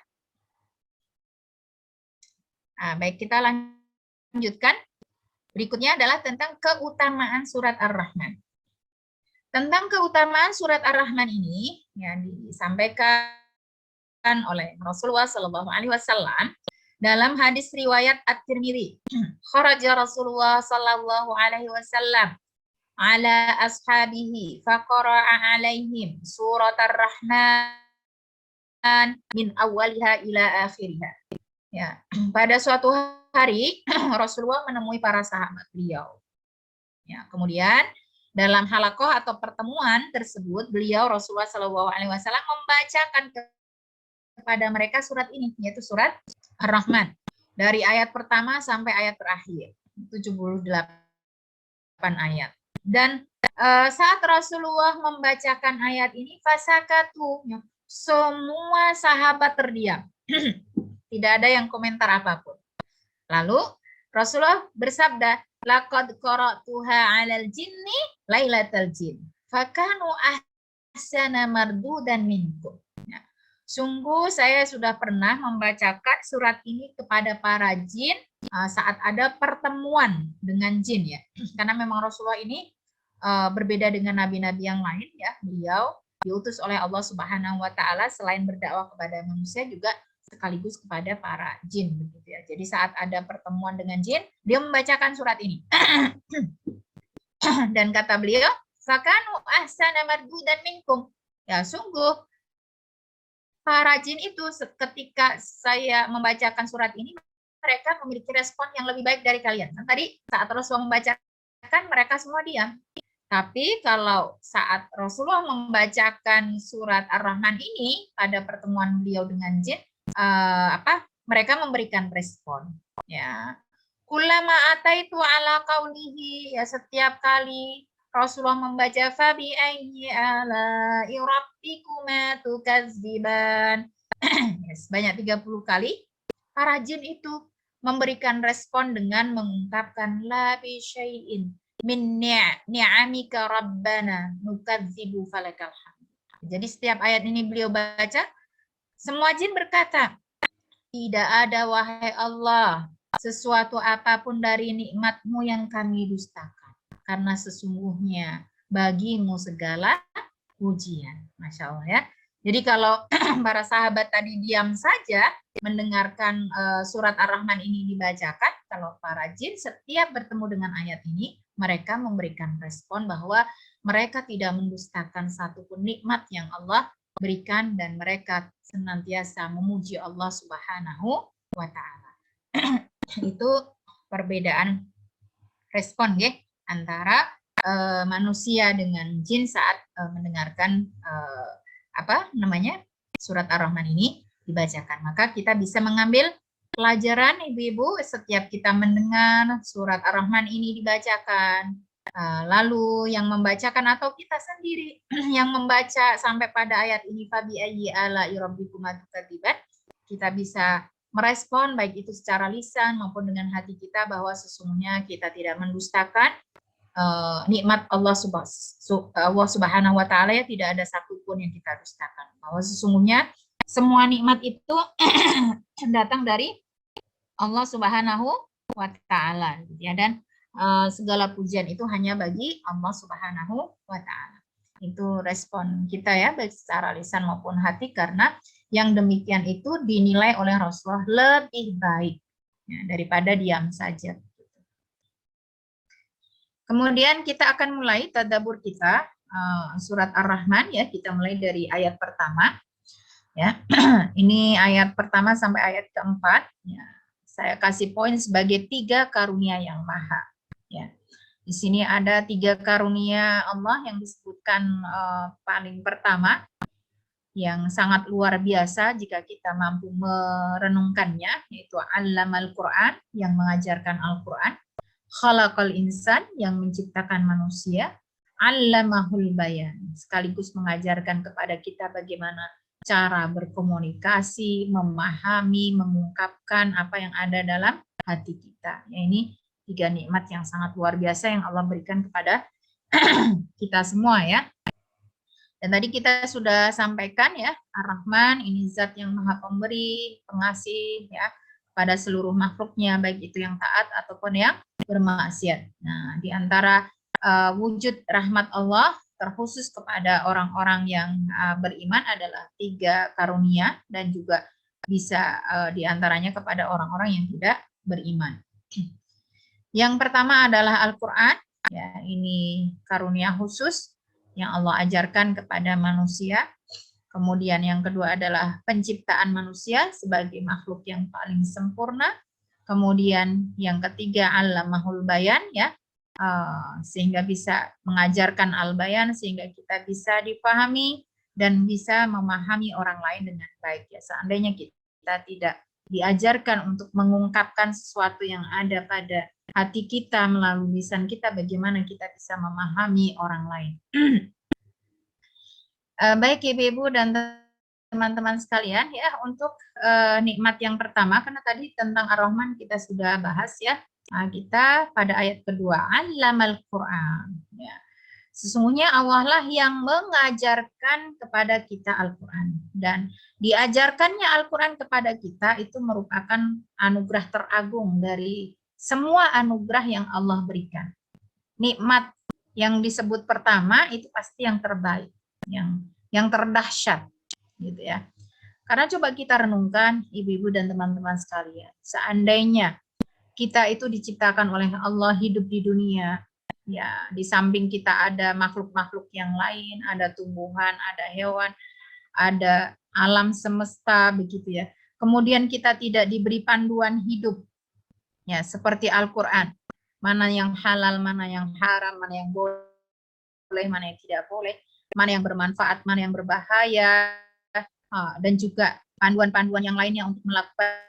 Nah, baik, kita lanjutkan. Berikutnya adalah tentang keutamaan surat Ar-Rahman. Tentang keutamaan surat Ar-Rahman ini yang disampaikan oleh Rasulullah SAW dalam hadis riwayat At-Tirmidzi. Kharaja Rasulullah SAW ala ashabihi faqara'a alaihim surat Ar-Rahman min awwaliha ila akhiriha. Ya, pada suatu hari Rasulullah menemui para sahabat beliau. Ya, kemudian dalam halakoh atau pertemuan tersebut, beliau Rasulullah SAW membacakan kepada mereka surat ini, yaitu surat Ar-Rahman, dari ayat pertama sampai ayat terakhir, 78 ayat. Dan saat Rasulullah membacakan ayat ini, fasakatu, semua sahabat terdiam. Tidak ada yang komentar apapun. Lalu Rasulullah bersabda, laqad qara'tuha 'alal jinni lailatal jin fakanu ahsana mardudan minkum. Ya. Sungguh saya sudah pernah membacakan surat ini kepada para jin saat ada pertemuan dengan jin ya. Karena memang Rasulullah ini berbeda dengan nabi-nabi yang lain ya. Beliau diutus oleh Allah Subhanahu wa Ta'ala selain berdakwah kepada manusia juga sekaligus kepada para jin begitu ya. Jadi saat ada pertemuan dengan jin, dia membacakan surat ini. Dan kata beliau, fakanu ahsana mardudan minkum. Ya, sungguh para jin itu ketika saya membacakan surat ini, mereka memiliki respon yang lebih baik dari kalian. Nah, tadi saat Rasulullah membacakan, mereka semua diam. Tapi kalau saat Rasulullah membacakan surat Ar-Rahman ini pada pertemuan beliau dengan jin, mereka memberikan respon ya. Kullama ataitu ala qaulihi, ya setiap kali Rasulullah membaca fabi ayyi ala rabbikuma tukadziban sebanyak 30 kali, para jin itu memberikan respon dengan mengungkapkan la bi syai'in min ni'amika rabbana nukadzibu falakal hamd. Jadi setiap ayat ini beliau baca, semua jin berkata, tidak ada wahai Allah sesuatu apapun dari nikmat-Mu yang kami dustakan. Karena sesungguhnya bagimu segala pujian. Masya Allah ya. Jadi kalau para sahabat tadi diam saja mendengarkan surat Ar-Rahman ini dibacakan, kalau para jin setiap bertemu dengan ayat ini, mereka memberikan respon bahwa mereka tidak mendustakan satupun nikmat yang Allah berikan dan mereka senantiasa memuji Allah Subhanahu wa Ta'ala. Itu perbedaan respon ya antara manusia dengan jin saat mendengarkan surat Ar-Rahman ini dibacakan. Maka kita bisa mengambil pelajaran ibu-ibu setiap kita mendengar surat Ar-Rahman ini dibacakan, lalu yang membacakan atau kita sendiri yang membaca sampai pada ayat ini fabi ayyi ala'i rabbikuma tukadziban, kita bisa merespon baik itu secara lisan maupun dengan hati kita bahwa sesungguhnya kita tidak mendustakan nikmat Allah Subhanahu wa Ta'ala, ya, tidak ada satupun yang kita dustakan, bahwa sesungguhnya semua nikmat itu datang dari Allah Subhanahu wa Ta'ala, ya, dan segala pujian itu hanya bagi Allah Subhanahu wa Ta'ala. Itu respon kita ya, baik secara lisan maupun hati, karena yang demikian itu dinilai oleh Rasulullah lebih baik ya, daripada diam saja. Kemudian kita akan mulai tadabbur kita surat Ar-Rahman ya, kita mulai dari ayat pertama ya. Ini ayat pertama sampai ayat keempat ya. Saya kasih poin sebagai 3 karunia yang maha ya. Di sini ada 3 karunia Allah yang disebutkan paling pertama yang sangat luar biasa jika kita mampu merenungkannya, yaitu Allamal Quran, yang mengajarkan Al-Quran, Khalaqal Insan, yang menciptakan manusia, Allamahul Bayan, sekaligus mengajarkan kepada kita bagaimana cara berkomunikasi, memahami, mengungkapkan apa yang ada dalam hati kita. Ya, ini 3 nikmat yang sangat luar biasa yang Allah berikan kepada kita semua ya. Dan tadi kita sudah sampaikan ya, Ar-Rahman ini zat yang maha pemberi, pengasih ya pada seluruh makhluknya, baik itu yang taat ataupun yang bermaksiat. Nah, di antara wujud rahmat Allah terkhusus kepada orang-orang yang beriman adalah 3 karunia, dan juga bisa di antaranya kepada orang-orang yang tidak beriman. Yang pertama adalah Al-Quran, ya, ini karunia khusus yang Allah ajarkan kepada manusia. Kemudian yang kedua adalah penciptaan manusia sebagai makhluk yang paling sempurna. Kemudian yang ketiga Allamahul Bayan ya, sehingga bisa mengajarkan al-bayan sehingga kita bisa dipahami dan bisa memahami orang lain dengan baik ya. Seandainya kita tidak diajarkan untuk mengungkapkan sesuatu yang ada pada hati kita melalui lisan kita, bagaimana kita bisa memahami orang lain. Baik ibu-ibu dan teman-teman sekalian ya, untuk nikmat yang pertama, karena tadi tentang Ar-Rahman kita sudah bahas ya. Nah, kita pada ayat kedua, Allamal Quran ya. Sesungguhnya Allah lah yang mengajarkan kepada kita Al-Quran, dan diajarkannya Al-Quran kepada kita itu merupakan anugerah teragung dari semua anugerah yang Allah berikan. Nikmat yang disebut pertama itu pasti yang terbaik, yang terdahsyat gitu ya. Karena coba kita renungkan ibu-ibu dan teman-teman sekalian, seandainya kita itu diciptakan oleh Allah hidup di dunia, ya, di samping kita ada makhluk-makhluk yang lain, ada tumbuhan, ada hewan, ada alam semesta begitu ya. Kemudian kita tidak diberi panduan hidup, ya, seperti Al-Quran. Mana yang halal, mana yang haram, mana yang boleh, mana yang tidak boleh, mana yang bermanfaat, mana yang berbahaya, dan juga panduan-panduan yang lainnya untuk melakukan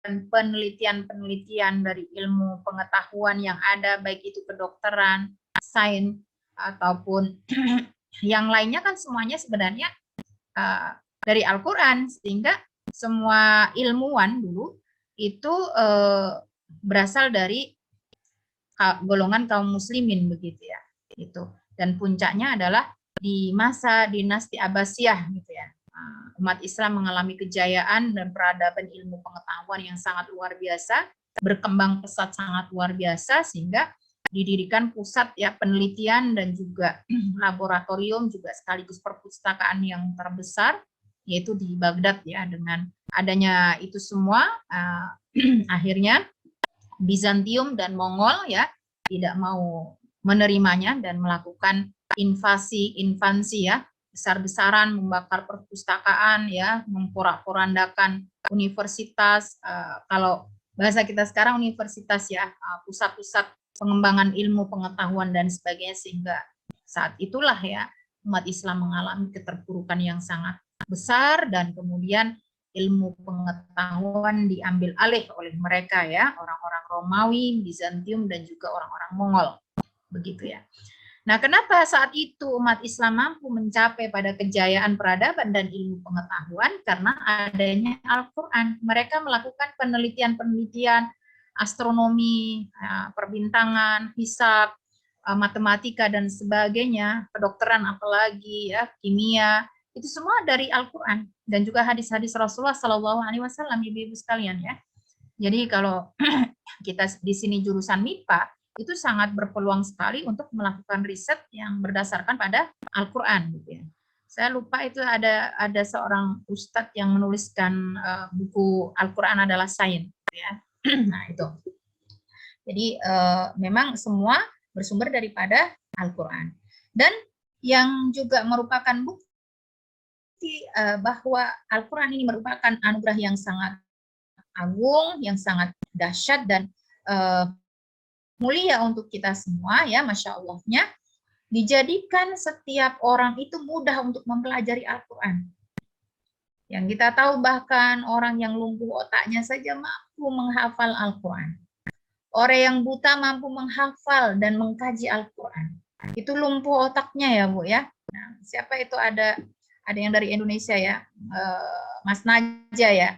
penelitian-penelitian dari ilmu pengetahuan yang ada, baik itu kedokteran, sains, ataupun yang lainnya, kan semuanya sebenarnya dari Al-Quran, sehingga semua ilmuwan dulu itu berasal dari golongan kaum muslimin begitu ya. Itu. Dan puncaknya adalah di masa dinasti Abbasiyah gitu ya. Umat Islam mengalami kejayaan dan peradaban ilmu pengetahuan yang sangat luar biasa, berkembang pesat sangat luar biasa, sehingga didirikan pusat ya penelitian dan juga laboratorium juga sekaligus perpustakaan yang terbesar yaitu di Baghdad ya. Dengan adanya itu semua akhirnya Bizantium dan Mongol ya tidak mau menerimanya dan melakukan invasi ya besar-besaran, membakar perpustakaan ya, memporak-porandakan universitas, kalau bahasa kita sekarang universitas ya, pusat-pusat pengembangan ilmu pengetahuan dan sebagainya, sehingga saat itulah ya umat Islam mengalami keterpurukan yang sangat besar dan kemudian ilmu pengetahuan diambil alih oleh mereka ya, orang-orang Romawi, Bizantium dan juga orang-orang Mongol. Begitu ya. Nah, kenapa saat itu umat Islam mampu mencapai pada kejayaan peradaban dan ilmu pengetahuan? Karena adanya Al-Quran. Mereka melakukan penelitian-penelitian astronomi, perbintangan, hisab, matematika dan sebagainya, kedokteran apalagi ya, kimia, itu semua dari Al-Quran dan juga hadis-hadis Rasulullah Shallallahu Alaihi Wasallam, ibu-ibu sekalian ya. Jadi kalau kita di sini jurusan MIPA itu sangat berpeluang sekali untuk melakukan riset yang berdasarkan pada Al-Quran gitu ya. Saya lupa itu ada seorang ustadz yang menuliskan buku Al-Quran adalah sains ya. Nah itu. Jadi memang semua bersumber daripada Al-Quran. Dan yang juga merupakan bukti bahwa Al-Quran ini merupakan anugerah yang sangat agung, yang sangat dahsyat dan mulia untuk kita semua ya, Masya Allahnya, dijadikan setiap orang itu mudah untuk mempelajari Al-Quran. Yang kita tahu bahkan orang yang lumpuh otaknya saja mampu menghafal Al-Quran. Orang yang buta mampu menghafal dan mengkaji Al-Quran. Itu lumpuh otaknya ya Bu ya. Nah, siapa itu ada yang dari Indonesia ya, Mas Naja ya.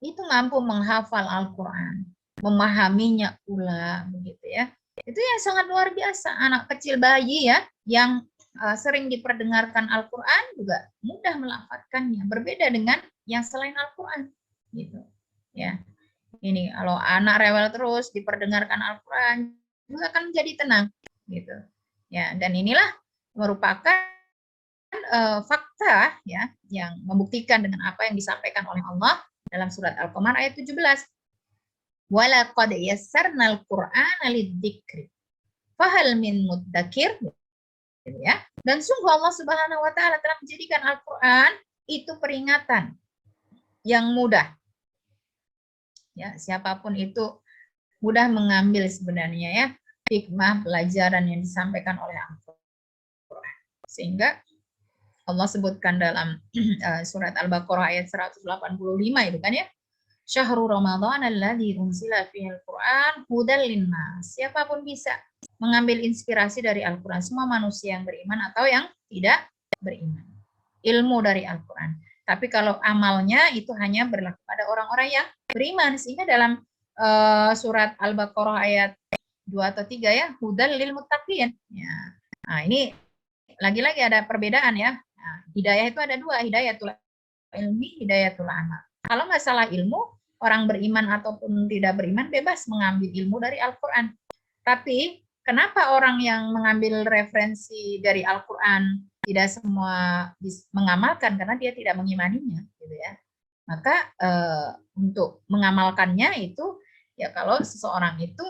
Itu mampu menghafal Al-Quran, memahaminya pula begitu ya. Itu yang sangat luar biasa. Anak kecil bayi ya yang sering diperdengarkan Al-Quran juga mudah melafadzkannya. Berbeda dengan yang selain Al-Quran gitu ya. Ini kalau anak rewel terus diperdengarkan Al-Quran juga akan menjadi tenang gitu ya. Dan inilah merupakan fakta ya yang membuktikan dengan apa yang disampaikan oleh Allah dalam surat Al-Qamar ayat 17. Walaqad yassarnal Qur'ana lidzikri fahal min muddakir gitu ya. Dan sungguh Allah Subhanahu wa taala telah menjadikan Al-Qur'an itu peringatan yang mudah. Ya, siapapun itu mudah mengambil sebenarnya ya hikmah pelajaran yang disampaikan oleh Al-Qur'an. Sehingga Allah sebutkan dalam surat Al-Baqarah ayat 185 itu kan ya. Syahrul Ramadan alladzi unzila fihil Qur'an hudal linnas. Siapapun bisa mengambil inspirasi dari Al-Qur'an, semua manusia yang beriman atau yang tidak beriman. Ilmu dari Al-Qur'an. Tapi kalau amalnya itu hanya berlaku pada orang-orang yang beriman. Sehingga dalam surat Al-Baqarah ayat 2 atau 3 ya, hudal lil muttaqin. Ya. Nah, ini lagi-lagi ada perbedaan ya. Nah, hidayah itu ada dua, hidayatul ilmi, hidayatul amal. Kalau masalah ilmu, orang beriman ataupun tidak beriman bebas mengambil ilmu dari Al-Quran. Tapi kenapa orang yang mengambil referensi dari Al-Quran tidak semua mengamalkan? Karena dia tidak mengimaninya, gitu ya. Maka untuk mengamalkannya itu ya kalau seseorang itu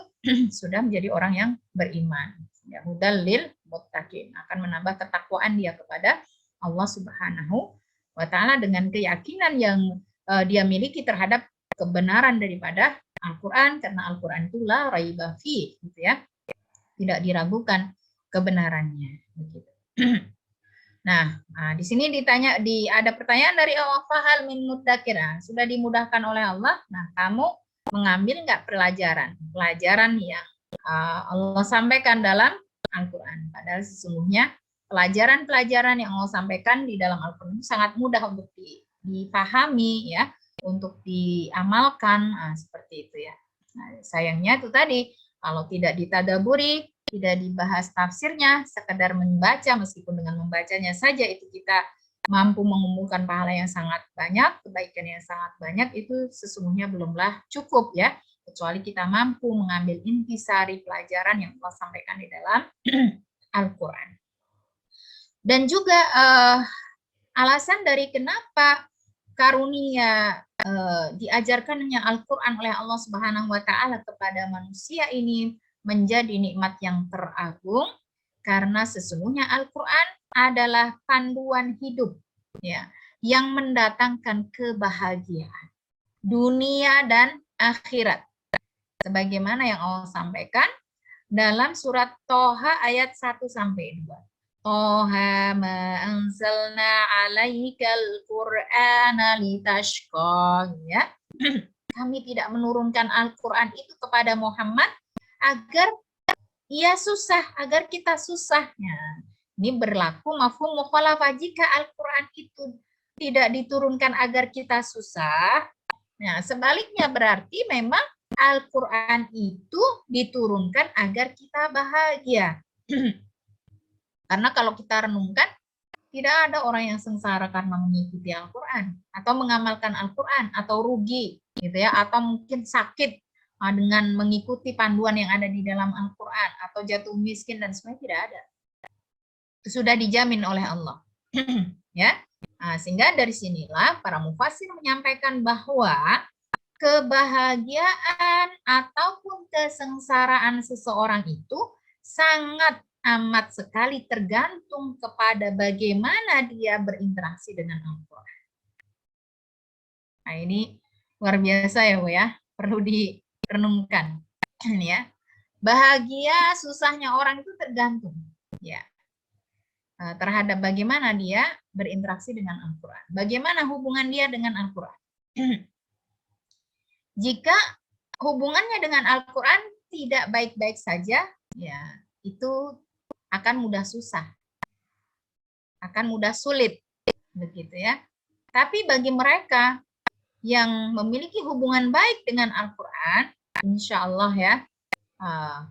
sudah menjadi orang yang beriman. Ya, hudal lil muttaqin, akan menambah ketakwaan dia kepada Allah Subhanahu wa taala dengan keyakinan yang dia miliki terhadap kebenaran daripada Al-Qur'an, karena Al-Qur'an itu la raiba fi gitu ya. Tidak diragukan kebenarannya begitu. Nah, di sini ada pertanyaan dari Allah, fahal min muddakir. Sudah dimudahkan oleh Allah. Nah, kamu mengambil enggak pelajaran yang Allah sampaikan dalam Al-Quran. Padahal sesungguhnya pelajaran-pelajaran yang Allah sampaikan di dalam Al-Quran sangat mudah untuk dipahami ya, untuk diamalkan. Nah, seperti itu ya. Nah, sayangnya itu tadi, kalau tidak ditadaburi, tidak dibahas tafsirnya, sekedar membaca, meskipun dengan membacanya saja itu kita mampu mengumpulkan pahala yang sangat banyak, kebaikan yang sangat banyak, itu sesungguhnya belumlah cukup ya, kecuali kita mampu mengambil intisari pelajaran yang Allah sampaikan di dalam Al-Quran. Dan juga alasan dari kenapa karunia diajarkannya Al-Quran oleh Allah Subhanahu wa Ta'ala kepada manusia ini menjadi nikmat yang teragung, karena sesungguhnya Al-Quran adalah panduan hidup ya, yang mendatangkan kebahagiaan dunia dan akhirat. Sebagaimana yang Allah sampaikan dalam surat Toha ayat 1 sampai 2. Toha ma anzalna alaikal Qur'ana litashqa, ya. Kami tidak menurunkan Al-Qur'an itu kepada Muhammad agar ia susah, agar kita susahnya. Ini berlaku mafhum mukhalafah. Jika Al-Qur'an itu tidak diturunkan agar kita susah, nah sebaliknya berarti memang Al-Quran itu diturunkan agar kita bahagia. Karena kalau kita renungkan, tidak ada orang yang sengsara karena mengikuti Al-Quran, atau mengamalkan Al-Quran, atau rugi, gitu ya, atau mungkin sakit dengan mengikuti panduan yang ada di dalam Al-Quran, atau jatuh miskin dan sebagainya, tidak ada. Itu sudah dijamin oleh Allah. Ya, nah, sehingga dari sinilah para mufassir menyampaikan bahwa kebahagiaan ataupun kesengsaraan seseorang itu sangat amat sekali tergantung kepada bagaimana dia berinteraksi dengan Al-Quran. Nah, ini luar biasa ya Bu ya, perlu direnungkan ya. Bahagia susahnya orang itu tergantung ya terhadap bagaimana dia berinteraksi dengan Al-Quran. Bagaimana hubungan dia dengan Al-Quran. Jika hubungannya dengan Al-Quran tidak baik-baik saja, ya itu akan mudah susah, akan mudah sulit, begitu ya. Tapi bagi mereka yang memiliki hubungan baik dengan Al-Quran, insya Allah ya,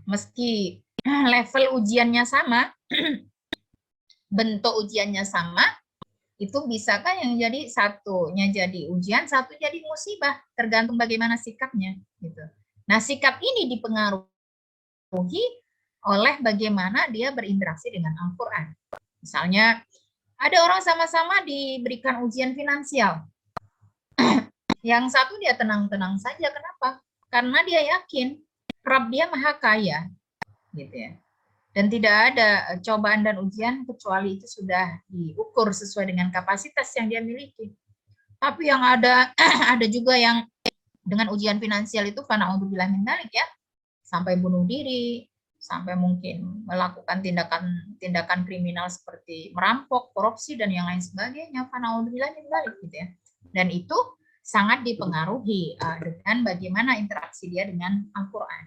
meski level ujiannya sama, bentuk ujiannya sama, itu bisa kan yang jadi satunya jadi ujian, satu jadi musibah, tergantung bagaimana sikapnya gitu. Nah, sikap ini dipengaruhi oleh bagaimana dia berinteraksi dengan Al-Quran. Misalnya ada orang sama-sama diberikan ujian finansial, yang satu dia tenang-tenang saja. Kenapa? Karena dia yakin Rabb dia maha kaya, gitu ya. Dan tidak ada cobaan dan ujian kecuali itu sudah diukur sesuai dengan kapasitas yang dia miliki. Tapi yang ada ada juga yang dengan ujian finansial itu fana'udzubillah min dzalik ya, sampai bunuh diri, sampai mungkin melakukan tindakan kriminal seperti merampok, korupsi dan yang lain sebagainya, fana'udzubillah min dzalik gitu ya. Dan itu sangat dipengaruhi dengan bagaimana interaksi dia dengan Al-Qur'an.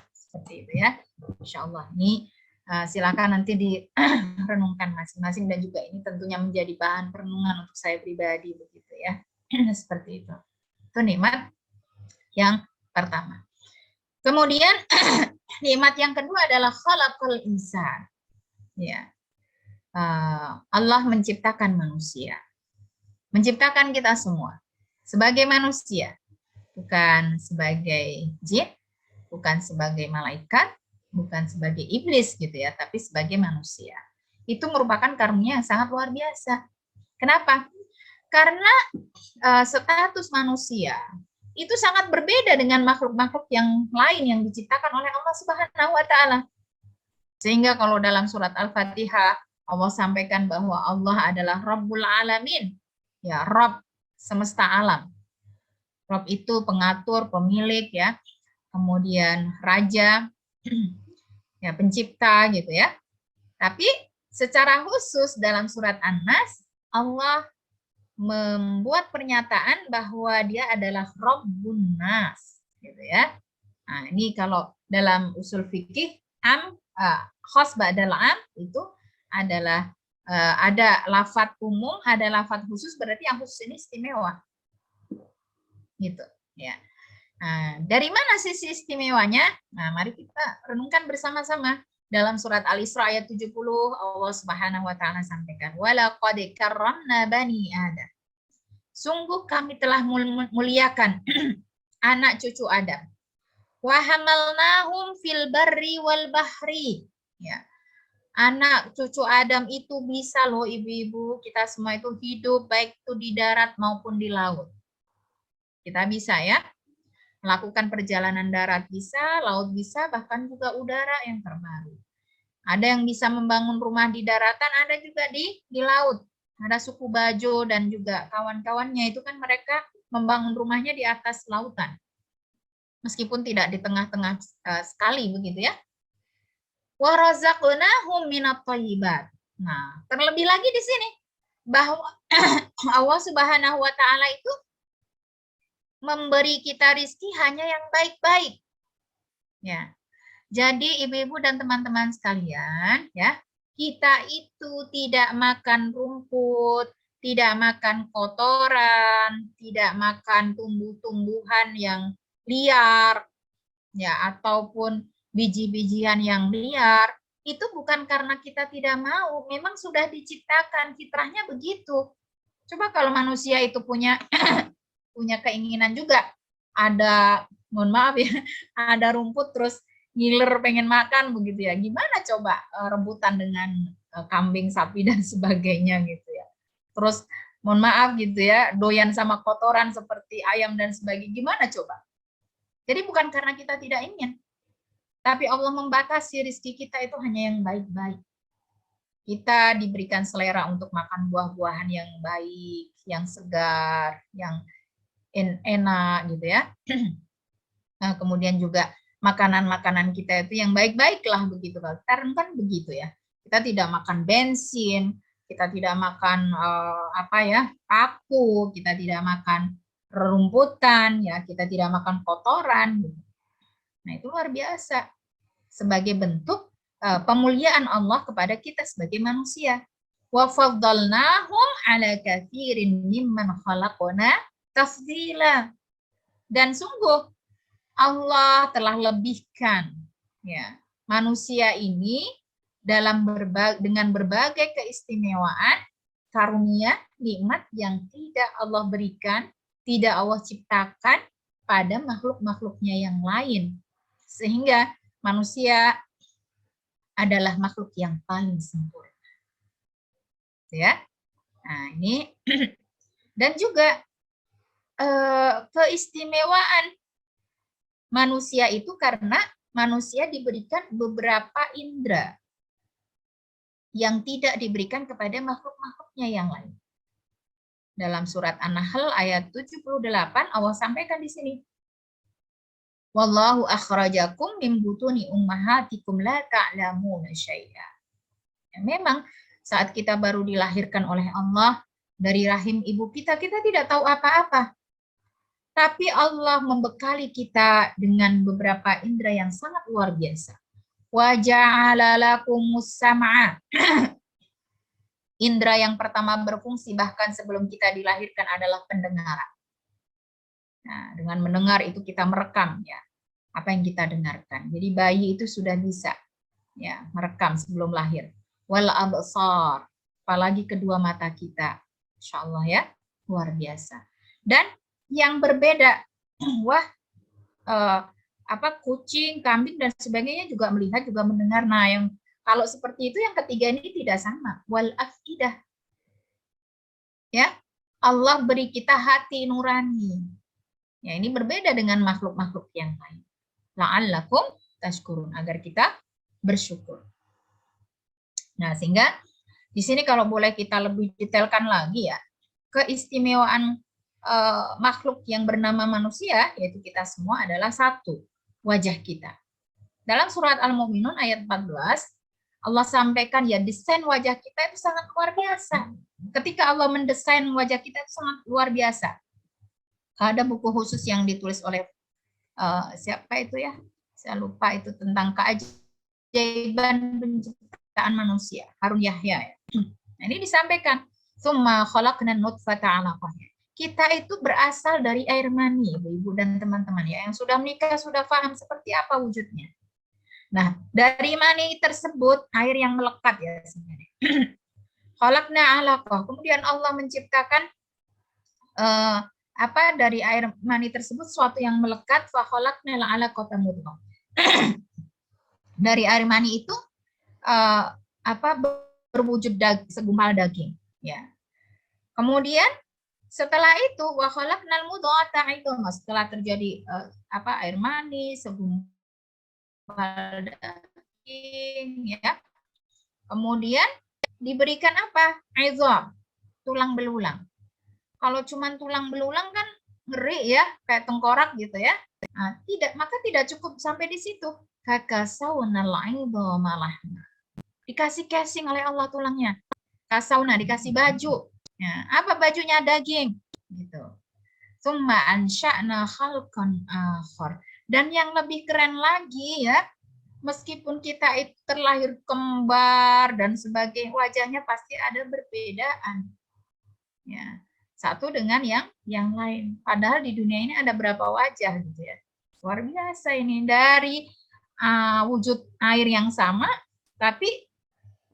Seperti itu ya. Insyaallah ini silakan nanti direnungkan masing-masing, dan juga ini tentunya menjadi bahan perenungan untuk saya pribadi begitu ya. Seperti itu. Itu nikmat yang pertama. Kemudian nikmat yang kedua adalah khalaqal insan. Ya. Allah menciptakan manusia. Menciptakan kita semua sebagai manusia, bukan sebagai jin, bukan sebagai malaikat, bukan sebagai iblis gitu ya, tapi sebagai manusia. Itu merupakan karunia yang sangat luar biasa. Kenapa? Karena status manusia itu sangat berbeda dengan makhluk-makhluk yang lain yang diciptakan oleh Allah Subhanahu wa Ta'ala. Sehingga kalau dalam surat Al-Fatihah Allah sampaikan bahwa Allah adalah Rabbul Alamin, ya, Rabb semesta alam. Rabb itu pengatur, pemilik ya, kemudian raja, ya, pencipta gitu ya. Tapi secara khusus dalam surat An-Nas Allah membuat pernyataan bahwa dia adalah Rabbun Nas gitu ya. Nah, ini kalau dalam usul fikih khos ba'dal am itu adalah ada lafadz umum, ada lafadz khusus, berarti yang khusus ini istimewa. gitu ya. Nah, dari mana sisi istimewanya? Nah, mari kita renungkan bersama-sama. Dalam surat Al-Isra ayat 70, Allah Subhanahu wa taala sampaikan, "Walaqad karramna bani Adam." Sungguh kami telah muliakan anak cucu Adam. Wa hamalnahum fil barri wal bahri. Ya. Anak cucu Adam itu bisa loh ibu-ibu, kita semua itu hidup baik itu di darat maupun di laut. Kita bisa ya. Melakukan perjalanan darat bisa, laut bisa, bahkan juga udara yang terbaru. Ada yang bisa membangun rumah di daratan, ada juga di laut. Ada suku Bajo dan juga kawan-kawannya itu kan mereka membangun rumahnya di atas lautan. Meskipun tidak di tengah-tengah sekali begitu ya. Wa razaqnahum minat thayyibat. Nah, terlebih lagi di sini bahwa Allah Subhanahu wa taala itu memberi kita rizki hanya yang baik-baik. Ya. Jadi ibu-ibu dan teman-teman sekalian, ya, kita itu tidak makan rumput, tidak makan kotoran, tidak makan tumbuh-tumbuhan yang liar, ya, ataupun biji-bijian yang liar. Itu bukan karena kita tidak mau, memang sudah diciptakan, fitrahnya begitu. Coba kalau manusia itu punya punya keinginan juga, ada, mohon maaf ya, ada rumput terus ngiler pengen makan begitu ya, gimana coba rebutan dengan kambing, sapi dan sebagainya gitu ya. Terus mohon maaf gitu ya, doyan sama kotoran seperti ayam dan sebagainya, gimana coba. Jadi bukan karena kita tidak ingin, tapi Allah membatasi rezeki kita itu hanya yang baik-baik. Kita diberikan selera untuk makan buah-buahan yang baik, yang segar, yang enak gitu ya. Nah, kemudian juga makanan-makanan kita itu yang baik-baik lah begitu karena kan begitu ya. Kita tidak makan bensin, kita tidak makan paku, kita tidak makan rerumputan ya, kita tidak makan kotoran gitu. Nah, itu luar biasa sebagai bentuk pemuliaan Allah kepada kita sebagai manusia. Wa faddalnahum ala katsirin mimman khalaqna tafdila. Dan sungguh Allah telah lebihkan ya manusia ini dengan berbagai keistimewaan, karunia, nikmat yang tidak Allah berikan, tidak Allah ciptakan pada makhluk-makhluknya yang lain. Sehingga manusia adalah makhluk yang paling sempurna. Ya. Nah, ini dan juga keistimewaan manusia itu karena manusia diberikan beberapa indera yang tidak diberikan kepada makhluk-makhluknya yang lain. Dalam surat An-Nahl ayat 78 Allah sampaikan di sini. Wallahu akhrajakum min butuni ummahatikum la ta'lamuna syai'a. Ya, memang saat kita baru dilahirkan oleh Allah dari rahim ibu kita tidak tahu apa-apa. Tapi Allah membekali kita dengan beberapa indera yang sangat luar biasa. Wa ja'ala lakumus sam'a. Indera yang pertama berfungsi bahkan sebelum kita dilahirkan adalah pendengaran. Nah, dengan mendengar itu kita merekam ya apa yang kita dengarkan. Jadi bayi itu sudah bisa ya merekam sebelum lahir. Wal absar, apalagi kedua mata kita. Insyaallah ya, luar biasa. Dan yang berbeda, kucing, kambing dan sebagainya juga melihat, juga mendengar. Nah, yang kalau seperti itu yang ketiga ini tidak sama. Wal afidah. Ya, Allah beri kita hati nurani. Ya, ini berbeda dengan makhluk-makhluk yang lain. La'allakum tashkurun, agar kita bersyukur. Nah, sehingga di sini kalau boleh kita lebih detailkan lagi ya, keistimewaan makhluk yang bernama manusia, yaitu kita semua adalah satu, wajah kita. Dalam surat Al-Mu'minun ayat 14, Allah sampaikan ya desain wajah kita itu sangat luar biasa. Ketika Allah mendesain wajah kita itu sangat luar biasa. Ada buku khusus yang ditulis oleh siapa itu ya? Saya lupa itu tentang keajaiban penciptaan manusia, Harun Yahya. Nah, ini disampaikan, "Tsumma khalaqna nutfata 'alaqah." kita itu berasal dari air mani, ibu-ibu dan teman-teman ya, yang sudah menikah sudah paham seperti apa wujudnya. Nah, dari mani tersebut air yang melekat ya sebenarnya. Khalaqna 'alaqah. Kemudian Allah menciptakan dari air mani tersebut suatu yang melekat, fa khalaqnal 'alaqata mudghah. Dari air mani itu berwujud segumpal daging ya. Kemudian setelah itu wa khalaqnal mudghata idhama, setelah terjadi air mani segumpal daging ya. Kemudian diberikan apa? Idham, tulang belulang. Kalau cuman tulang belulang kan ngeri ya, kayak tengkorak gitu ya. Nah, maka tidak cukup sampai di situ. Kakasaunal idhama lahma. Dikasih casing oleh Allah tulangnya. Kasauna dikasih baju. Ya, apa bajunya? Daging gitu. Tsumma ansha'na khalqan akhar. Dan yang lebih keren lagi ya, meskipun kita itu terlahir kembar dan sebagainya, wajahnya pasti ada perbedaan. Ya, satu dengan yang lain. Padahal di dunia ini ada berapa wajah gitu ya. Luar biasa ini, dari wujud air yang sama tapi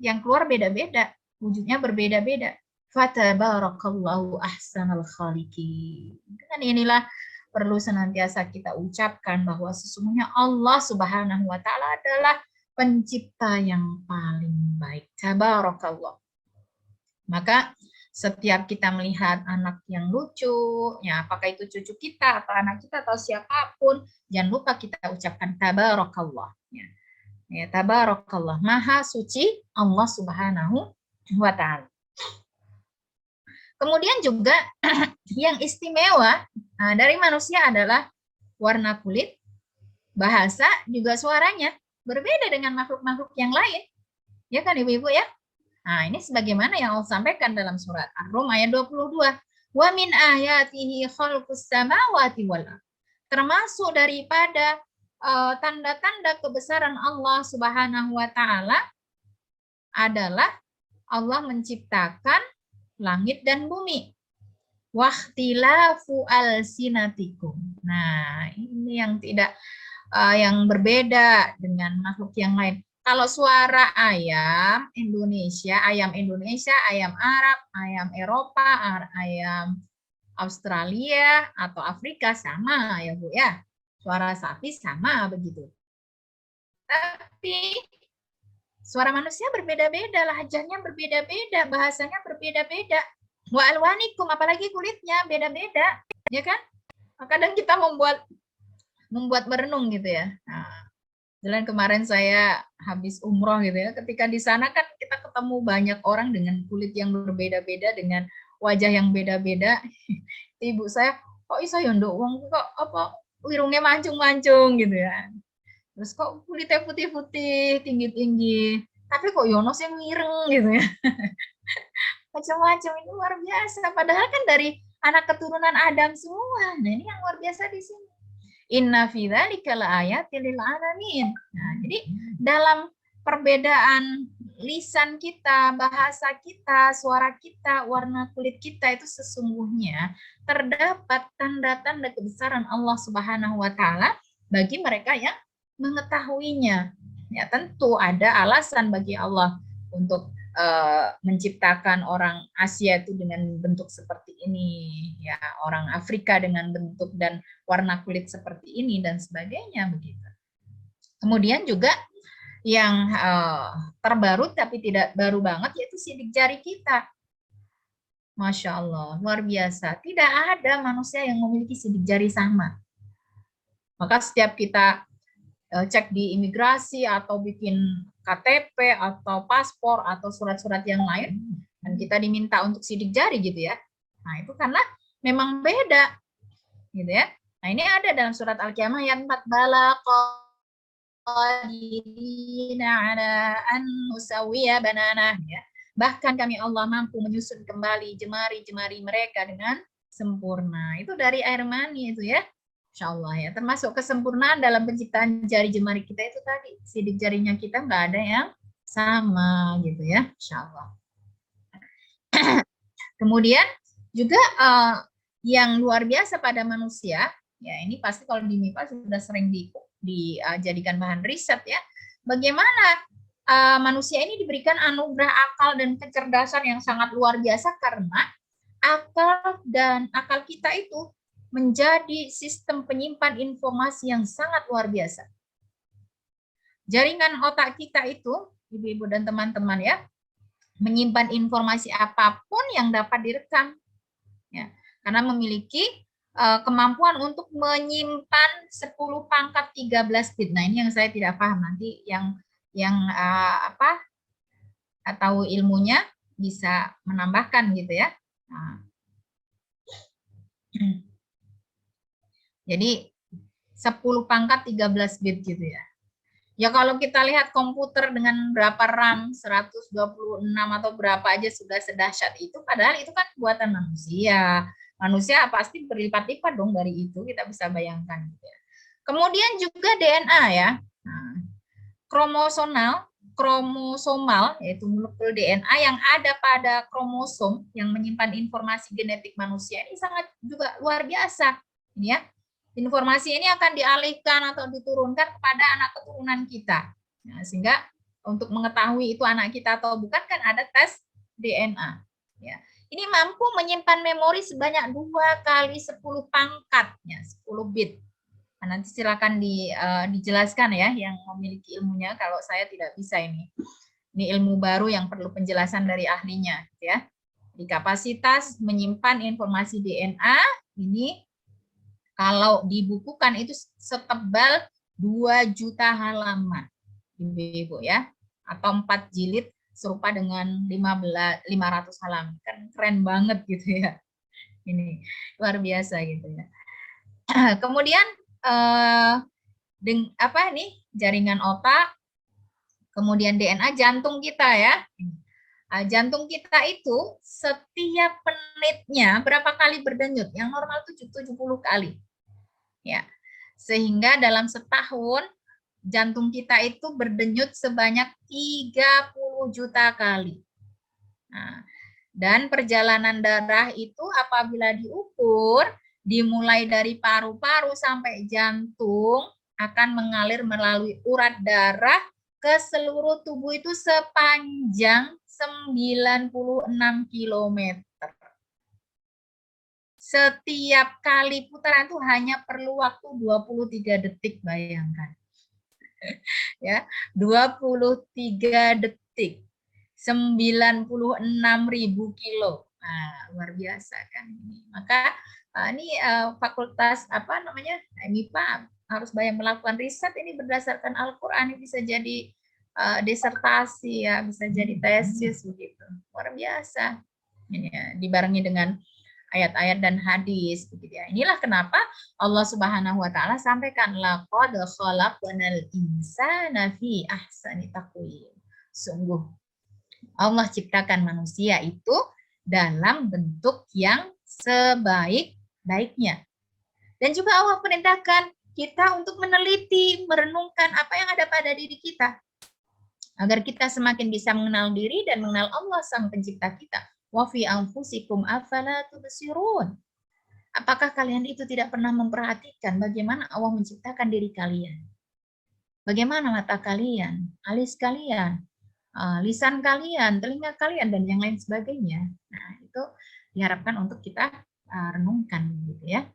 yang keluar beda-beda, wujudnya berbeda-beda. Fatabarakallahu ahsanal khaliqin. Dan inilah perlu senantiasa kita ucapkan bahwa sesungguhnya Allah Subhanahu wa taala adalah pencipta yang paling baik. Tabarakallah. Maka setiap kita melihat anak yang lucu, ya apakah itu cucu kita atau anak kita atau siapapun, jangan lupa kita ucapkan tabarakallah. Ya, tabarakallah, maha suci Allah Subhanahu wa taala. Kemudian juga yang istimewa dari manusia adalah warna kulit, bahasa, juga suaranya. Berbeda dengan makhluk-makhluk yang lain. Ya kan ibu-ibu ya? Nah, ini sebagaimana yang Allah sampaikan dalam surat Ar-Rum ayat 22. Wa min ayatihi khalqus samawati wal ardh. Termasuk daripada tanda-tanda kebesaran Allah Subhanahu wa taala adalah Allah menciptakan langit dan bumi. Wahtilafu alsinatikum. Nah, ini yang yang berbeda dengan makhluk yang lain. Kalau suara ayam Indonesia, ayam Arab, ayam Eropa, ayam Australia atau Afrika sama ya Bu ya. Suara sapi sama begitu. Tapi suara manusia berbeda-beda, lahjahnya berbeda-beda, bahasanya berbeda-beda. Wa alwanikum, apalagi kulitnya beda-beda, ya kan? Kadang kita membuat merenung gitu ya. Nah, jalan kemarin saya habis umroh gitu ya. Ketika di sana kan kita ketemu banyak orang dengan kulit yang berbeda-beda, dengan wajah yang beda-beda. Ibu saya, kok iso ya nduk wong kok apa irungnya mancung-mancung gitu ya. Terus kok kulitnya putih-putih, tinggi-tinggi. Tapi kok Yono sih mireng gitu ya. Macam-macam, ini luar biasa. Padahal kan dari anak keturunan Adam semua. Nah, ini yang luar biasa di sini. Inna fi dzalika laayatil lil alamin. Nah, jadi dalam perbedaan lisan kita, bahasa kita, suara kita, warna kulit kita itu sesungguhnya terdapat tanda-tanda kebesaran Allah Subhanahu wa taala bagi mereka yang mengetahuinya. Ya, tentu ada alasan bagi Allah untuk menciptakan orang Asia itu dengan bentuk seperti ini, ya orang Afrika dengan bentuk dan warna kulit seperti ini dan sebagainya begitu. Kemudian juga yang terbaru tapi tidak baru banget yaitu sidik jari kita. Masya Allah, luar biasa. Tidak ada manusia yang memiliki sidik jari sama. Maka setiap kita cek di imigrasi atau bikin KTP atau paspor atau surat-surat yang lain, dan kita diminta untuk sidik jari gitu ya. Nah, itu karena memang beda gitu ya. Nah, ini ada dalam surat Al-Qiyamah ayat 4, bala qadirina ala an nusawiya banana ya. Bahkan kami Allah mampu menyusun kembali jemari-jemari mereka dengan sempurna. Itu dari air mani itu ya. Insya Allah ya, termasuk kesempurnaan dalam penciptaan jari jemari kita itu tadi, sidik jarinya kita nggak ada yang sama gitu ya, Insya Allah. Kemudian juga yang luar biasa pada manusia, ya ini pasti kalau di MIPA sudah sering dijadikan bahan riset ya, bagaimana manusia ini diberikan anugerah akal dan kecerdasan yang sangat luar biasa karena akal kita itu menjadi sistem penyimpan informasi yang sangat luar biasa. Jaringan otak kita itu, ibu-ibu dan teman-teman ya, menyimpan informasi apapun yang dapat direkam. Ya, karena memiliki kemampuan untuk menyimpan 10 pangkat 13 bit. Nah, ini yang saya tidak paham, nanti yang tahu ilmunya bisa menambahkan gitu ya. Nah. Jadi 10 pangkat 13 bit gitu ya. Ya kalau kita lihat komputer dengan berapa RAM, 126 atau berapa aja sudah sedahsyat itu, padahal itu kan buatan manusia. Manusia pasti berlipat-lipat dong dari itu, kita bisa bayangkan. Gitu ya. Kemudian juga DNA ya. Nah, kromosomal, yaitu molekul DNA yang ada pada kromosom yang menyimpan informasi genetik manusia ini sangat juga luar biasa. Ini ya. Informasi ini akan dialihkan atau diturunkan kepada anak keturunan kita. Nah, sehingga untuk mengetahui itu anak kita atau bukan kan ada tes DNA. Ya. Ini mampu menyimpan memori sebanyak 2 kali 10 pangkat, ya, 10 bit. Nah, nanti silakan dijelaskan ya yang memiliki ilmunya, kalau saya tidak bisa ini. Ini ilmu baru yang perlu penjelasan dari ahlinya. Ya. Di kapasitas menyimpan informasi DNA ini kalau dibukukan itu setebal 2 juta halaman, ibu-ibu ya, atau 4 jilid serupa dengan 500 halaman, kan keren banget gitu ya, ini luar biasa gitu ya. Kemudian jaringan otak, kemudian DNA jantung kita ya. Jantung kita itu setiap menitnya berapa kali berdenyut? Yang normal itu 70 kali. Ya. Sehingga dalam setahun jantung kita itu berdenyut sebanyak 30 juta kali. Nah, dan perjalanan darah itu apabila diukur dimulai dari paru-paru sampai jantung akan mengalir melalui urat darah ke seluruh tubuh itu sepanjang 96 km. Setiap kali putaran itu hanya perlu waktu 23 detik, bayangkan. Ya, 23 detik. 96.000 kilo. Nah, luar biasa kan ini. Maka ini fakultas MIPA harus banyak melakukan riset ini berdasarkan Al-Qur'an, ini bisa jadi disertasi ya, bisa jadi tesis begitu. Luar biasa. Ini ya, dibarengi dengan ayat-ayat dan hadis begitu ya. Inilah kenapa Allah Subhanahu wa taala sampaikan laqad khalaqnal insana fi ahsani taqwim. Sungguh Allah ciptakan manusia itu dalam bentuk yang sebaik-baiknya. Dan juga Allah perintahkan kita untuk meneliti, merenungkan apa yang ada pada diri kita. Agar kita semakin bisa mengenal diri dan mengenal Allah Sang Pencipta kita. Wa fi anfusikum afala tubsirun. Apakah kalian itu tidak pernah memperhatikan bagaimana Allah menciptakan diri kalian? Bagaimana mata kalian, alis kalian, lisan kalian, telinga kalian, dan yang lain sebagainya. Nah, itu diharapkan untuk kita renungkan gitu ya.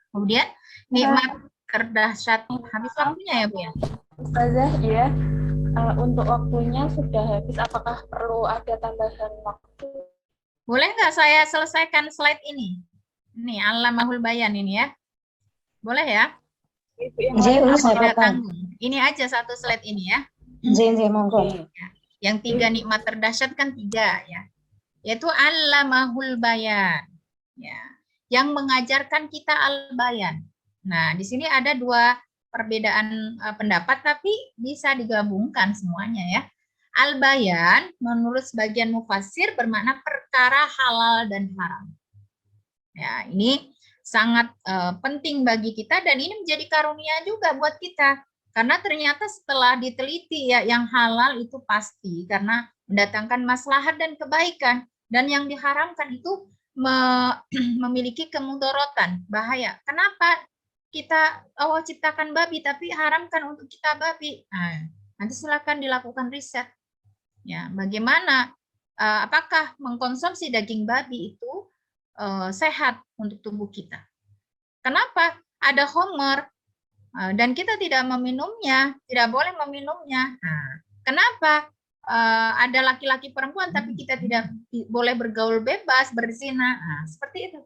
Kemudian nikmat terdahsyat, habis waktunya ya Bu ya. Ustazah, ya. Untuk waktunya sudah habis, apakah perlu ada tambahan waktu? Boleh nggak saya selesaikan slide ini? Ini Allamahul Bayan ini ya. Boleh ya? Ini aja satu slide ini ya. Yang 3 nikmat terdahsyat kan 3 ya. Yaitu Allamahul Bayan. Ya. Yang mengajarkan kita al-bayan. Nah, di sini ada 2 perbedaan pendapat tapi bisa digabungkan semuanya ya. Al-bayan menurut sebagian mufassir bermakna perkara halal dan haram. Ya, ini sangat penting bagi kita dan ini menjadi karunia juga buat kita. Karena ternyata setelah diteliti ya yang halal itu pasti karena mendatangkan maslahat dan kebaikan dan yang diharamkan itu memiliki kemudorotan, bahaya. Kenapa kita Allah ciptakan babi tapi haramkan untuk kita babi? Nah, nanti silakan dilakukan riset. Ya, bagaimana apakah mengkonsumsi daging babi itu sehat untuk tubuh kita? Kenapa ada homer dan kita tidak meminumnya, tidak boleh meminumnya? Nah, kenapa ada laki-laki perempuan tapi kita tidak boleh bergaul bebas, berzina? Nah, seperti itu.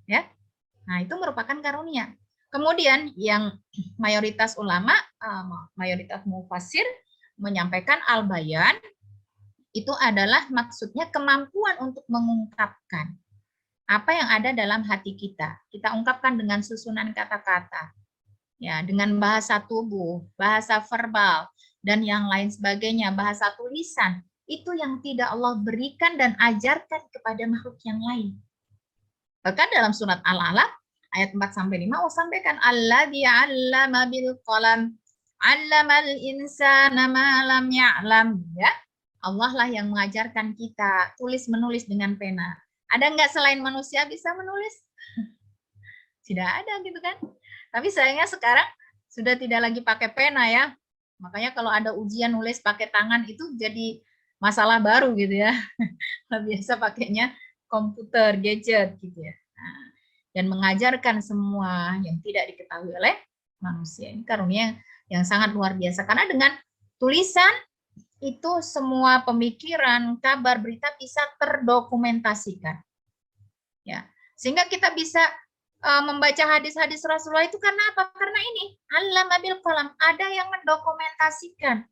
Ya. Nah, itu merupakan karunia. Kemudian yang mayoritas ulama, mayoritas mufassir menyampaikan al-bayan itu adalah maksudnya kemampuan untuk mengungkapkan apa yang ada dalam hati kita. Kita ungkapkan dengan susunan kata-kata, ya, dengan bahasa tubuh, bahasa verbal, dan yang lain sebagainya, bahasa tulisan. Itu yang tidak Allah berikan dan ajarkan kepada makhluk yang lain. Bahkan dalam surat Al-Alaq ayat 4-5 Allah sampaikan alladzi 'allama bil qalam 'allamal insana ma lam ya'lam, ya. Allah lah yang mengajarkan kita tulis menulis dengan pena. Ada nggak selain manusia bisa menulis? Tidak ada gitu kan. Tapi sayangnya sekarang sudah tidak lagi pakai pena ya. Makanya kalau ada ujian nulis pakai tangan itu jadi masalah baru gitu ya. Biasa pakainya komputer, gadget gitu ya. Nah, dan mengajarkan semua yang tidak diketahui oleh manusia. Ini karunia yang sangat luar biasa. Karena dengan tulisan itu semua pemikiran, kabar, berita bisa terdokumentasikan. Ya, sehingga kita bisa membaca hadis-hadis Rasulullah itu karena apa? Karena ini allama bil qalam, ada yang mendokumentasikan.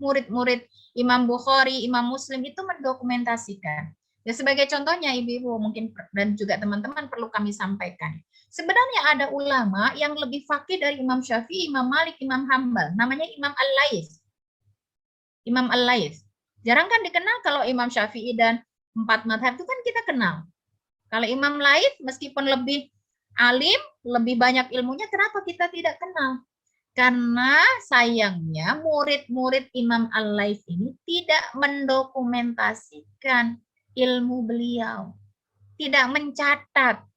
Murid-murid Imam Bukhari, Imam Muslim itu mendokumentasikan. Ya, sebagai contohnya ibu-ibu mungkin dan juga teman-teman perlu kami sampaikan. Sebenarnya ada ulama yang lebih faqih dari Imam Syafi'i, Imam Malik, Imam Hambal, namanya Imam Al-Laits. Imam Al-Laits. Jarang kan dikenal. Kalau Imam Syafi'i dan 4 mazhab itu kan kita kenal. Kalau Imam Laits meskipun lebih alim, lebih banyak ilmunya, kenapa kita tidak kenal? Karena sayangnya murid-murid Imam Al-Laits ini tidak mendokumentasikan ilmu beliau, tidak mencatat,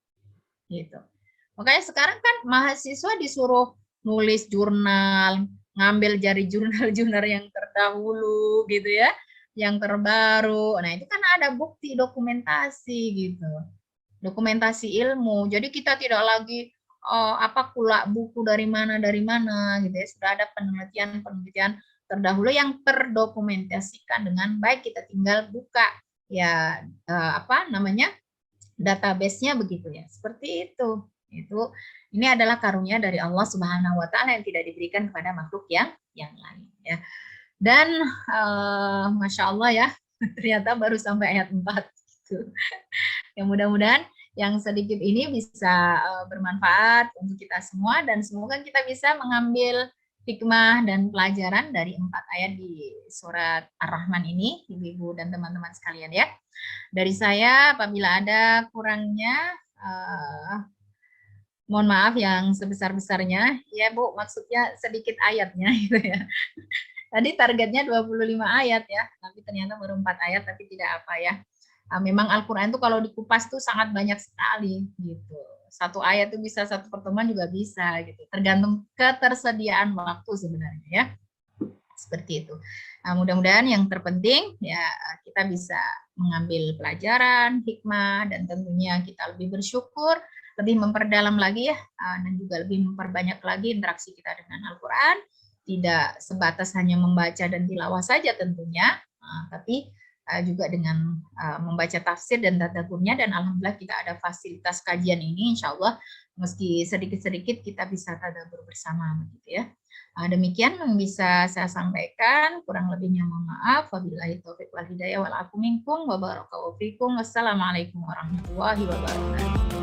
gitu. Makanya sekarang kan mahasiswa disuruh nulis jurnal, ngambil dari jurnal-jurnal yang terdahulu, gitu ya, yang terbaru. Nah itu kan ada bukti dokumentasi, gitu, dokumentasi ilmu. Jadi kita tidak lagi kulak buku dari mana gitu ya. Sudah ada penelitian terdahulu yang terdokumentasikan dengan baik. Kita tinggal buka ya database-nya begitu ya. Seperti itu. Ini adalah karunia dari Allah Subhanahu wa taala yang tidak diberikan kepada makhluk yang lain ya. Dan Masya Allah ya, ternyata baru sampai ayat 4 gitu. Ya, mudah-mudahan yang sedikit ini bisa bermanfaat untuk kita semua dan semoga kita bisa mengambil hikmah dan pelajaran dari 4 ayat di surat Ar-Rahman ini, ibu-ibu dan teman-teman sekalian ya. Dari saya apabila ada kurangnya mohon maaf yang sebesar-besarnya ya Bu, maksudnya sedikit ayatnya gitu ya. Tadi targetnya 25 ayat ya, tapi ternyata baru 4 ayat tapi tidak apa ya. Memang Al-Quran itu kalau dikupas tuh sangat banyak sekali gitu. Satu ayat itu bisa satu pertemuan juga bisa gitu. Tergantung ketersediaan waktu sebenarnya ya. Seperti itu. Nah, mudah-mudahan yang terpenting ya kita bisa mengambil pelajaran, hikmah, dan tentunya kita lebih bersyukur, lebih memperdalam lagi ya, dan juga lebih memperbanyak lagi interaksi kita dengan Al-Quran. Tidak sebatas hanya membaca dan tilawah saja tentunya, tapi juga dengan membaca tafsir dan tadabburnya, dan alhamdulillah kita ada fasilitas kajian ini, insya Allah meski sedikit-sedikit kita bisa tadabbur bersama begitu ya. Demikian yang bisa saya sampaikan, kurang lebihnya mohon maaf. Wabillahi taufiq wal hidayah wal afu minkum wa barakallahu fikum. Wassalamualaikum warahmatullahi wabarakatuh.